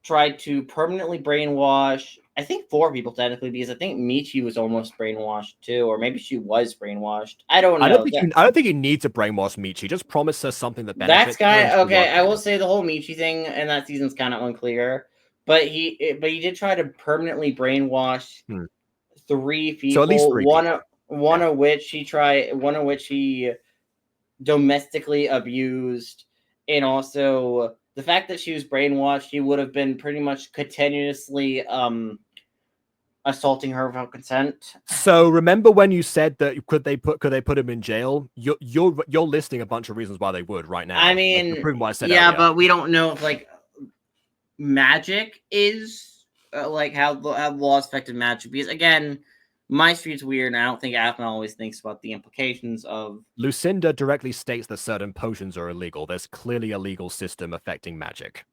tried to permanently brainwash, I think 4 people technically, because I think Michi was almost brainwashed too, or maybe she was brainwashed. I don't know. I don't think you need to brainwash Michi. Just promise her something that That's benefits her. kind and of she'll okay. work I with will it. say the whole Michi thing in that season's kind of unclear, but he did try to permanently brainwash 3 people. So at least 3 people. One of which he domestically abused, and also the fact that she was brainwashed, he would have been pretty much continuously assaulting her without consent. So remember when you said that could they put him in jail? You're listing a bunch of reasons why they would right now. I Like, mean, you're proving what I said yeah, earlier. but we don't know if like magic is like how laws affected magic, because again, MyStreet's weird, and I don't think Athena always thinks about the implications of. Lucinda directly states that certain potions are illegal. There's clearly a legal system affecting magic.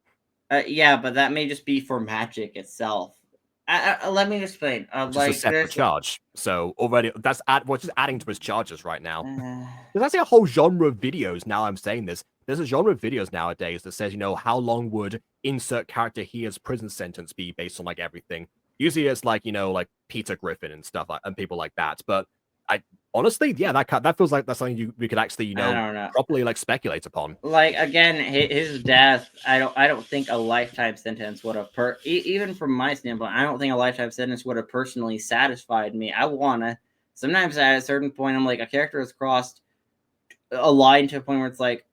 Yeah, but that may just be for magic itself. Let me explain. Which Like is a separate there's charge. So already we're just adding to his charges right now. Uh, There's actually a whole genre of videos. Now I'm saying this. There's a genre of videos nowadays that says, how long would insert character here's prison sentence be based on like everything. Usually it's like, like Peter Griffin and stuff like, and people like that. But I honestly, yeah, that feels like that's something we could actually, I don't know. properly like speculate upon. Like again, his death. I don't think a lifetime sentence would have even from my standpoint. I don't think a lifetime sentence would have personally satisfied me. I wanna. Sometimes at a certain point, I'm like, a character has crossed a line to a point where it's like,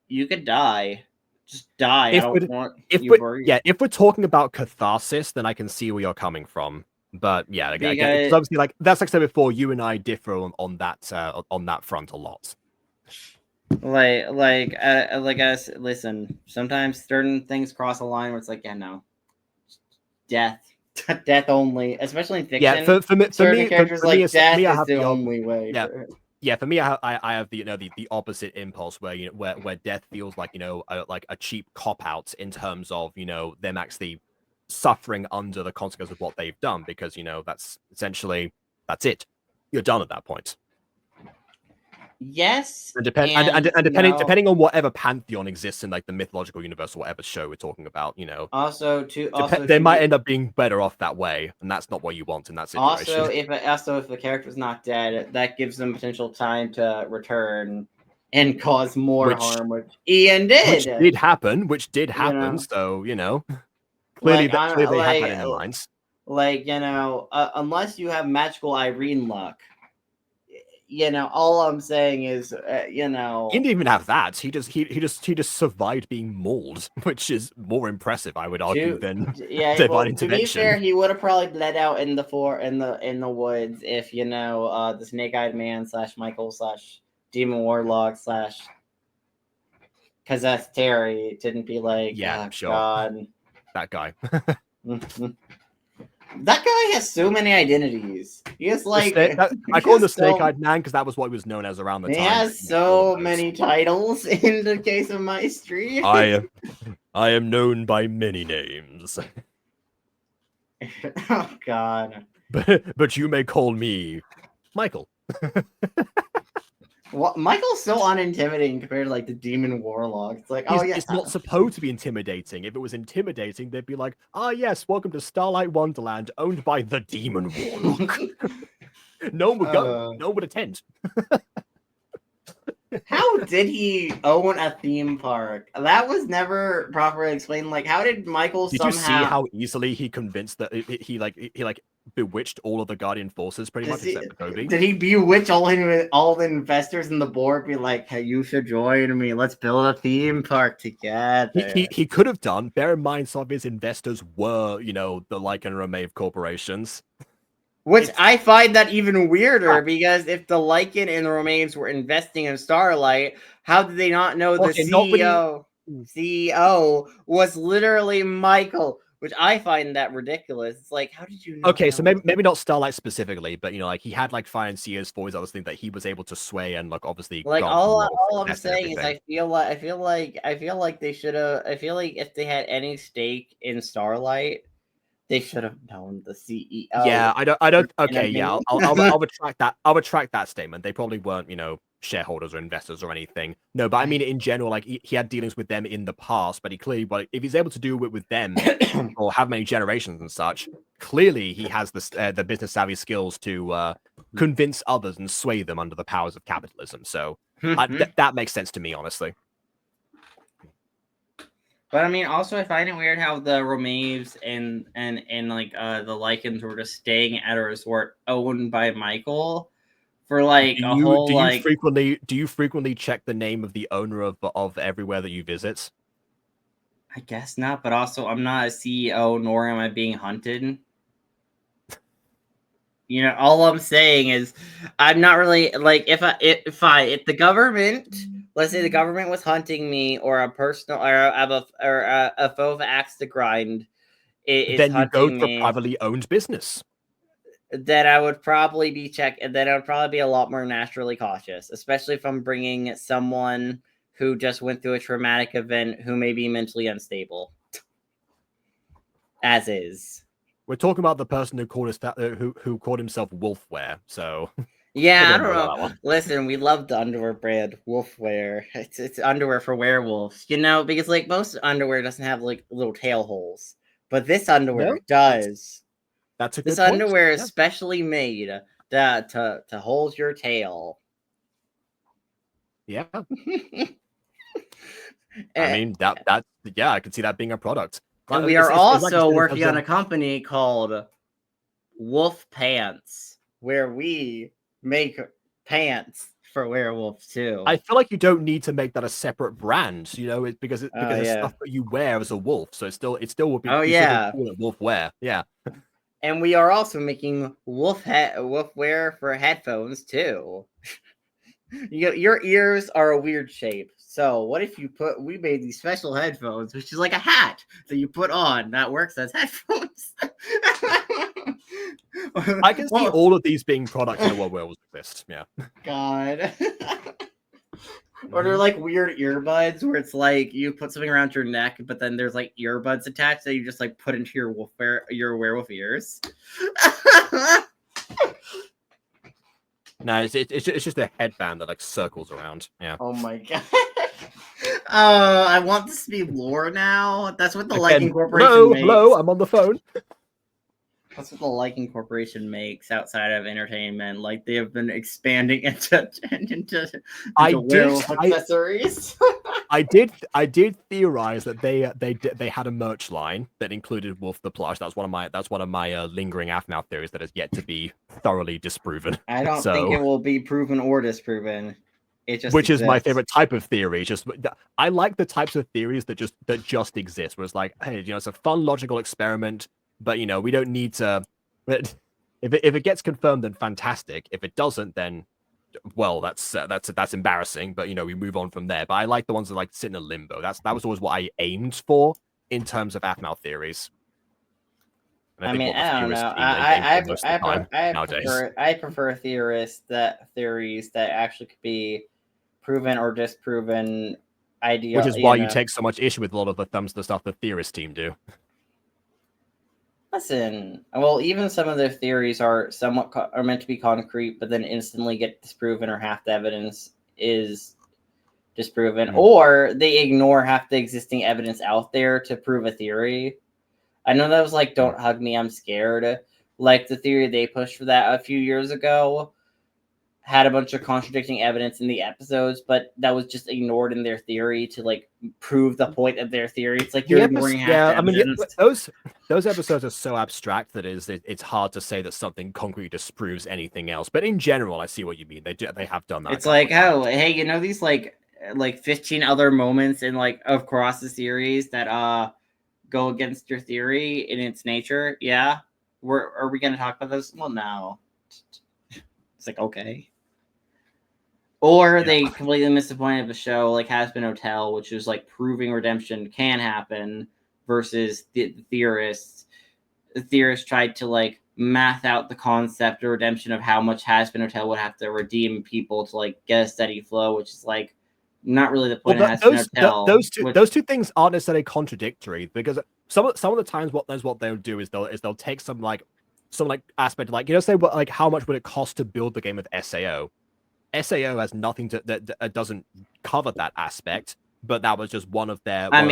you could die. Just die. I don't want you worried. Yeah, if we're talking about catharsis, then I can see where you're coming from. But yeah, again, it's obviously like that's like I said before, you and I differ on that front a lot. Listen, sometimes certain things cross a line where it's like, yeah, no, death, death only, especially in fiction. Yeah, for me, characters for me, death I is have the only way. Yeah, for me, I have the opposite impulse where where death feels like a cheap cop out in terms of them actually suffering under the consequences of what they've done, because that's essentially it. You're done at that point. Yes, and depending on whatever pantheon exists in like the mythological universe or whatever show we're talking about, they might end up being better off that way, and that's not what you want in that situation. Also, if the character's not dead, that gives them potential time to return and cause more harm, which Ian did. Which did happen. So clearly, they had that in their minds. Like unless you have magical Irene luck. All I'm saying is, He didn't even have that. He just survived being mauled, which is more impressive, I would argue, than divine intervention. To be fair, he would have probably bled out in the woods if the snake-eyed man / Michael / demon warlock / possess Terry didn't be like, Yeah, oh, sure. God. That guy. That guy has so many identities. He has like I call him the Snake-Eyed Man because that was what he was known as around the he time. has so many titles in the case of MyStreet. I am known by many names. Oh God. But you may call me Michael. Well, Michael's so unintimidating compared to like the Demon Warlock. It's like, oh yeah, It's not supposed to be intimidating. If it was intimidating, they'd be like, "Ah, yes, welcome to Starlight Wonderland, owned by the Demon Warlock." No one would go. No one would attend. How did he own a theme park? That was never properly explained. Like, how did Michael Did somehow? you see how easily he convinced that he bewitched all of the Guardian forces pretty much except for Kobe? Did he bewitch all the investors in the board? Be like, hey, you should join me. Let's build a theme park together. He could have done. Bear in mind, some of his investors were, the Lycan and Romave corporations. Which I find that even weirder because if the Lycan and the Romaines were investing in Starlight, how did they not know the CEO was literally Michael? Which I find that ridiculous. It's like, how did you know? Okay, so maybe not Starlight specifically, but he had like financiers for his other thing that he was able to sway and obviously like all I'm saying is I feel like they should have. I feel like if they had any stake in Starlight, they should have known the CEO. Yeah, I don't. Okay, yeah, I'll retract that. I'll retract that statement. They probably weren't, shareholders or investors or anything. No, but I mean in general, like he had dealings with them in the past, but he clearly, if he's able to do it with them or have many generations and such, clearly he has the business savvy skills to convince others and sway them under the powers of capitalism. So that makes sense to me, honestly. But I mean, also I find it weird how the Romaves and like the Lycans were just staying at a resort owned by Michael for like do you frequently check the name of the owner of everywhere that you visit? I guess not, but also I'm not a CEO, nor am I being hunted. All I'm saying is I'm not really like if the government, let's say the government was hunting me, or a personal or a foe of axe to grind, then you go to a privately owned business. Then I would probably be then I would probably be a lot more naturally cautious, especially if I'm bringing someone who just went through a traumatic event who may be mentally unstable, as is. We're talking about the person who called who called himself Wolfwear. So yeah, I don't know. Listen, we love the underwear brand Wolfwear. It's underwear for werewolves, because like most underwear doesn't have like little tail holes, but this underwear does. That's a good This underwear is specially made to hold your tail. Yeah. I mean that I could see that being a product. And we are also working on a company called Wolf Pants, where we make pants for werewolves too. I feel like you don't need to make that a separate brand, because it's stuff that you wear as a wolf. So it still would be. Oh yeah, wolf wear. Yeah. And we are also making wolf wear for headphones too. Your ears are a weird shape. So what if we made these special headphones, which is like a hat that you put on that works as headphones. I can see all of these being products in a world where werewolves exist. Yeah. God. Or they're like weird earbuds where it's like you put something around your neck, but then there's like earbuds attached that you just like put into your werewolf ears. No, it's just a headband that like circles around. Yeah. Oh my god. I want this to be lore now. That's what the Lycan Corporation makes. Hello, I'm on the phone. That's what the Lycan Corporation makes outside of entertainment. Like they have been expanding into werewolf accessories. I did theorize that they had a merch line that included Wolf the Plush. That's one of my lingering Aphmau theories that has yet to be thoroughly disproven. I don't think it will be proven or disproven. It just which exists. Is my favorite type of theory. I like the types of theories that just exist. Where it's like, hey, it's a fun logical experiment, but we don't need to. But if it gets confirmed, then fantastic. If it doesn't, then well, that's embarrassing, but we move on from there. But I like the ones that like sit in a limbo. That was always what I aimed for in terms of Aphmau theories. And I think mean, what the I don't theorist know. team aim for most of the time nowadays. I prefer theories that actually could be proven or disproven. Which is why you take so much issue with a lot of the stuff the theorist team do. Listen, well, even some of their theories are are meant to be concrete, but then instantly get disproven, or half the evidence is disproven, or they ignore half the existing evidence out there to prove a theory. I know that was like, "Don't hug me, I'm scared." Like the theory they pushed for that a few years ago had a bunch of contradicting evidence in the episodes, but that was just ignored in their theory to like prove the point of their theory. It's like you're ignoring half the evidence. Those episodes are so abstract that it's hard to say that something concrete disproves anything else. But in general, I see what you mean. They have done that. It's like, oh, hey, these like 15 other moments in like across the series that go against your theory in its nature. Yeah, are we gonna talk about this? Well, no. It's like, okay. Or they completely missed the point of the show, like Has Been Hotel, which is like proving redemption can happen, versus the theorists. The theorists tried to like math out the concept of redemption of how much Has Been Hotel would have to redeem people to like get a steady flow, which is like not really the point of Has Been Hotel. Those two things aren't necessarily contradictory, because some of the times what they'll do is they'll take some aspect of like, say what, like how much would it cost to build the game with SAO. SAO has nothing that doesn't cover that aspect, but that was just one of their. But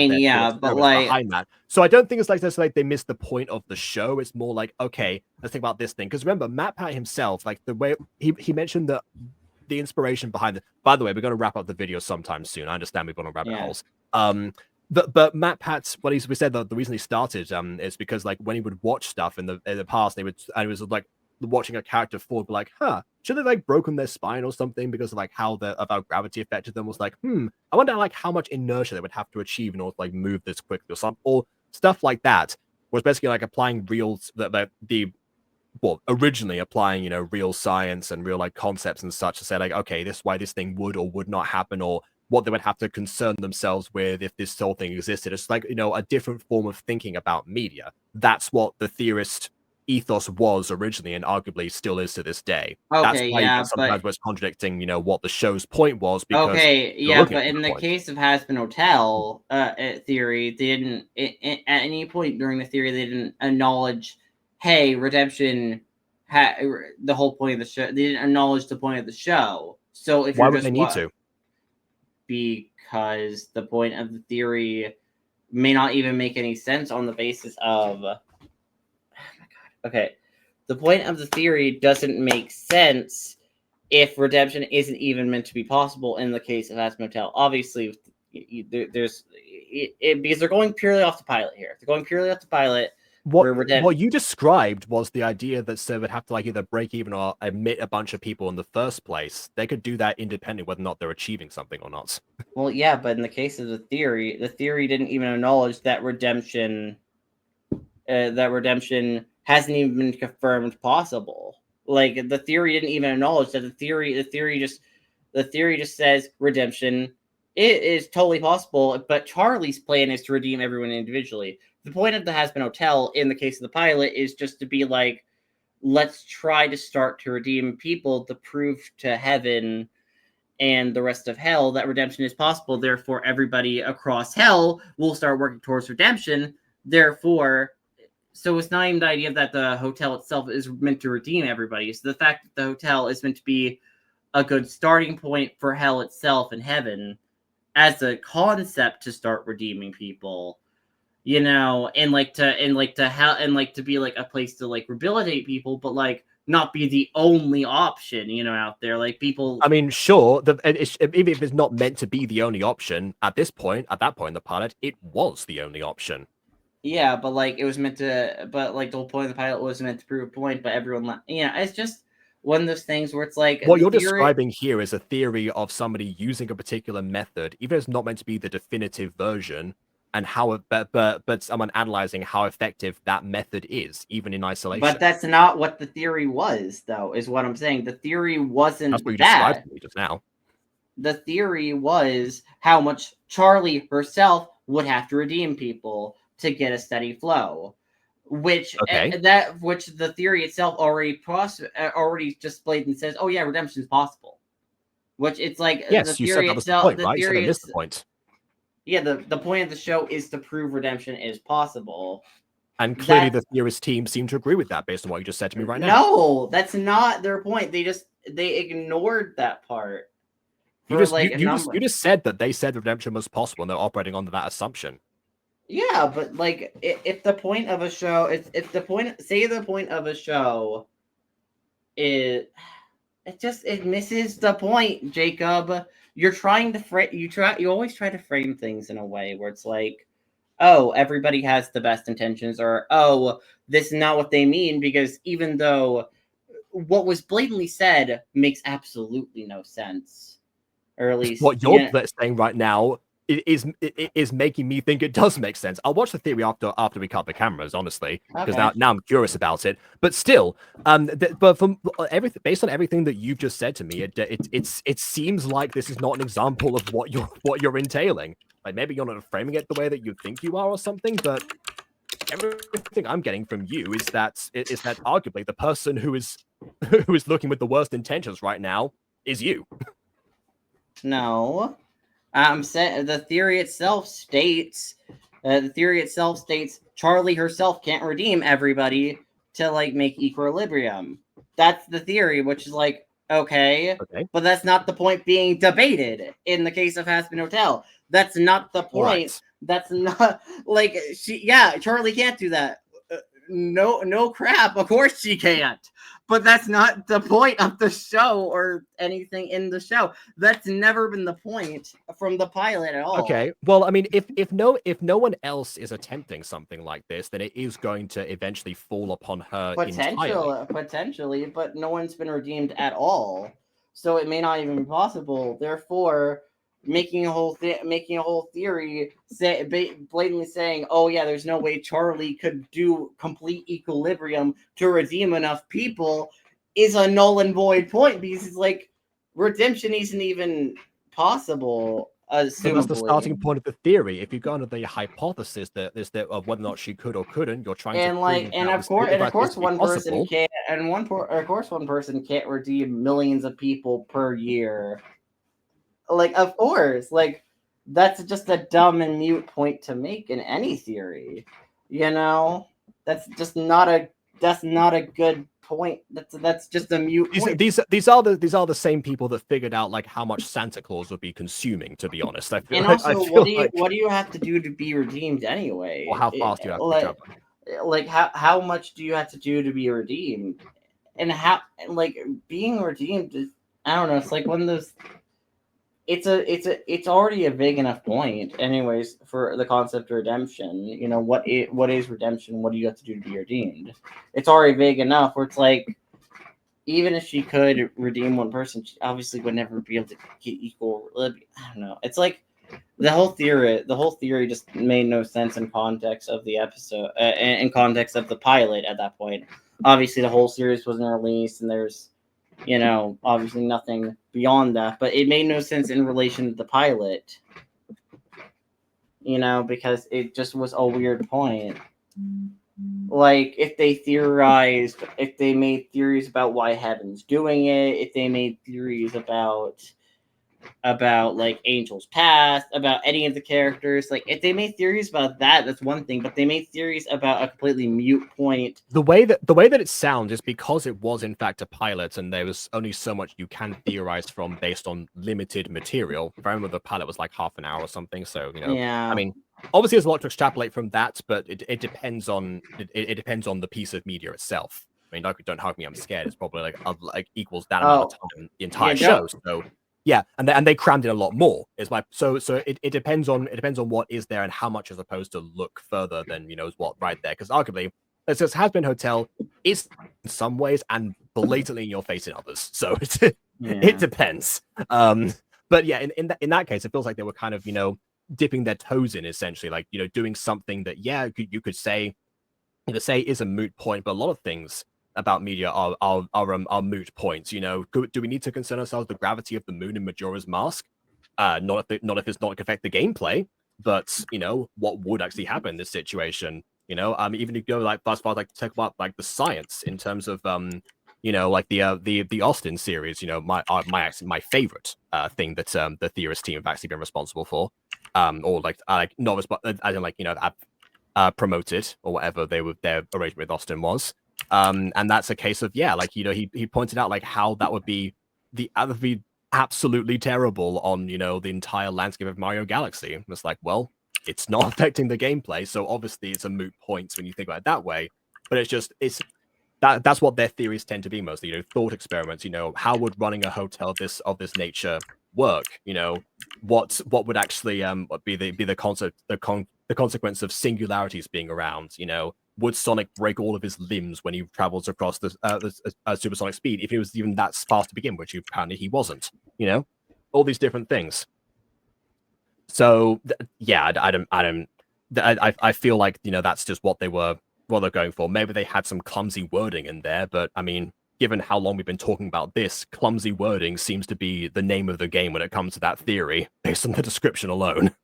like behind that, so I don't think it's like they missed the point of the show. It's more like, okay, let's think about this thing, because remember MatPat himself, like the way he mentioned the inspiration behind it. By the way, we're going to wrap up the video sometime soon. I understand we've gone on rabbit holes. But MatPat's we said that the reason he started is because like when he would watch stuff in the past, and it was like watching a character fall, be like, should they like broken their spine or something because of like how about gravity affected them, was like, I wonder like how much inertia they would have to achieve in order to like move this quickly or something, or stuff like that. Was basically like applying originally applying real science and real like concepts and such to say like, okay, this is why this thing would or would not happen, or what they would have to concern themselves with if this whole thing existed. It's like a different form of thinking about media. That's what the theorist ethos was originally, and arguably still is to this day. That's why sometimes was contradicting what the show's point was, because but in the case of Has Been Hotel theory, they didn't at any point during the theory they didn't acknowledge, hey, redemption the whole point of the show. They didn't acknowledge the point of the show. So if why would they need to? Because the point of the theory may not even make any sense on the basis of okay, the point of the theory doesn't make sense if redemption isn't even meant to be possible in the case of Has Been Hotel. Obviously, because they're going purely off the pilot here. They're going purely off the pilot. What you described was the idea that Sir would have to like either break even or admit a bunch of people in the first place. They could do that independently whether or not they're achieving something or not. Well, yeah, but in the case of the theory didn't even acknowledge that redemption hasn't even been confirmed possible. Like the theory didn't even acknowledge that the theory just says redemption is totally possible, but Charlie's plan is to redeem everyone individually. The point of the Has Been Hotel in the case of the pilot is just to be like, let's try to start to redeem people to prove to heaven and the rest of hell that redemption is possible. Therefore, everybody across hell will start working towards redemption. Therefore, so it's not even the idea that the hotel itself is meant to redeem everybody. So the fact that the hotel is meant to be a good starting point for hell itself and heaven as a concept to start redeeming people, and to be like a place to like rehabilitate people, but like not be the only option, out there. Like people. I mean, sure, even if it's not meant to be the only option at that point in the pilot, it was the only option. Yeah, but like it was meant to, but like the whole point of the pilot wasn't meant to prove a point, but everyone, it's just one of those things where it's like what you're describing here is a theory of somebody using a particular method, even if it's not meant to be the definitive version, and how but someone analyzing how effective that method is, even in isolation. But that's not what the theory was, though, is what I'm saying. The theory wasn't That's what you that. described to me just now. The theory was how much Charlie herself would have to redeem people to get a steady flow, which which the theory itself already just blatantly says, oh yeah, redemption is possible. Which it's like yes, the you theory said that was itself. the point, The right? theory You said I missed the point. Yeah, the point of the show is to prove redemption is possible. And clearly the theorist team seemed to agree with that based on what you just said to me right now. No, that's not their point. They ignored that part. You just said that they said redemption was possible and they're operating under that assumption. Yeah, but like if the point of a show if the point of a show is it misses the point, Jacob. You're trying to you always try to frame things in a way where it's like, oh, everybody has the best intentions, or oh, this is not what they mean, because even though what was blatantly said makes absolutely no sense. Or at least what you're saying right now is making me think it does make sense. I'll watch the theory after we cut the cameras, honestly, because now I'm curious about it. But still, but from everything, based on everything that you've just said to me, it seems like this is not an example of what you're entailing. Like maybe you're not framing it the way that you think you are or something, but everything I'm getting from you is that arguably the person who is looking with the worst intentions right now is you. No. The theory itself states Charlie herself can't redeem everybody to like make equilibrium. That's the theory, which is like, okay, but that's not the point being debated in the case of Hazbin Hotel. That's not the point. Right. That's not like Charlie can't do that. No crap. Of course she can't. But that's not the point of the show or anything in the show. That's never been the point from the pilot at all. Okay. Well, I mean, if no one else is attempting something like this, then it is going to eventually fall upon her entirely. Potentially, but no one's been redeemed at all. So it may not even be possible. Therefore, making a whole theory blatantly saying, oh yeah, there's no way Charlie could do complete equilibrium to redeem enough people is a null and void point, because it's like redemption isn't even possible. So that's the starting point of the theory. If you go under the hypothesis that of whether or not she could or couldn't, you're trying of course one person can't redeem millions of people per year. Like, of course, like that's just a dumb and mute point to make in any theory. You know, that's not a good point. That's just a mute point. These are the same people that figured out like how much Santa Claus would be consuming. To be honest, what do you have to do to be redeemed anyway? Or how fast do you have to jump? Like how much do you have to do to be redeemed? And how like being redeemed is, I don't know. It's like one of those. It's already a big enough point, anyways, for the concept of redemption. You know, what is redemption? What do you have to do to be redeemed? It's already big enough where it's like, even if she could redeem one person, she obviously would never be able to get equal. I don't know. It's like the whole theory just made no sense in context of the episode, in context of the pilot at that point. Obviously, the whole series wasn't released, and there's, you know, obviously nothing beyond that, but it made no sense in relation to the pilot, you know, because it just was a weird point. Like, if they made theories about why Heaven's doing it, if they made theories about like Angel's past, about any of the characters, like if they made theories about that, that's one thing, but they made theories about a completely mute point. The way that it sounds is because it was in fact a pilot and there was only so much you can theorize from based on limited material. If I remember, the pilot was like half an hour or something, so you know, yeah. I mean, obviously there's a lot to extrapolate from that, but it depends on the piece of media itself. I mean, don't hug me, I'm scared. It's probably like equals that amount of time the entire show. So yeah, and they crammed in a lot more. So it depends on what is there and how much is supposed to look further than, you know, what right there. Because arguably, it says Hazbin Hotel is in some ways and blatantly in your face in others. So it depends. But yeah, in that case, it feels like they were kind of, you know, dipping their toes in, essentially, like, you know, doing something that, yeah, you could say is a moot point, but a lot of things about media are moot points. You know, do we need to concern ourselves with the gravity of the moon in Majora's Mask? Not if it's not going to affect the gameplay, but you know, what would actually happen in this situation? You know, even if you go like as far as like talk about like the science in terms of you know, like the Austin series. You know, my favorite thing that the theorist team have actually been responsible for, or like not as in like, you know, promoted or whatever their arrangement with Austin was. And that's a case of, yeah, like, you know, he pointed out like how that would be absolutely terrible on, you know, the entire landscape of Mario Galaxy. It's like, well, it's not affecting the gameplay, so obviously it's a moot point when you think about it that way. But that's what their theories tend to be mostly, you know, thought experiments. You know, how would running a hotel of this nature work? You know, what would actually be the consequence of singularities being around? You know, would Sonic break all of his limbs when he travels across the supersonic speed if he was even that fast to begin, which apparently he wasn't? You know, all these different things. So yeah, I feel like, you know, that's just what they're going for. Maybe they had some clumsy wording in there, but I mean, given how long we've been talking about this, clumsy wording seems to be the name of the game when it comes to that theory, based on the description alone.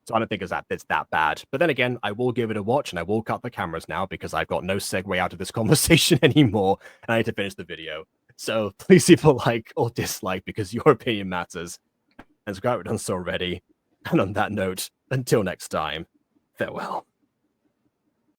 So I don't think it's that bad. But then again, I will give it a watch, and I will cut the cameras now because I've got no segue out of this conversation anymore, and I need to finish the video. So please leave a like or dislike because your opinion matters. And subscribe if you haven't done so already. And on that note, until next time, farewell.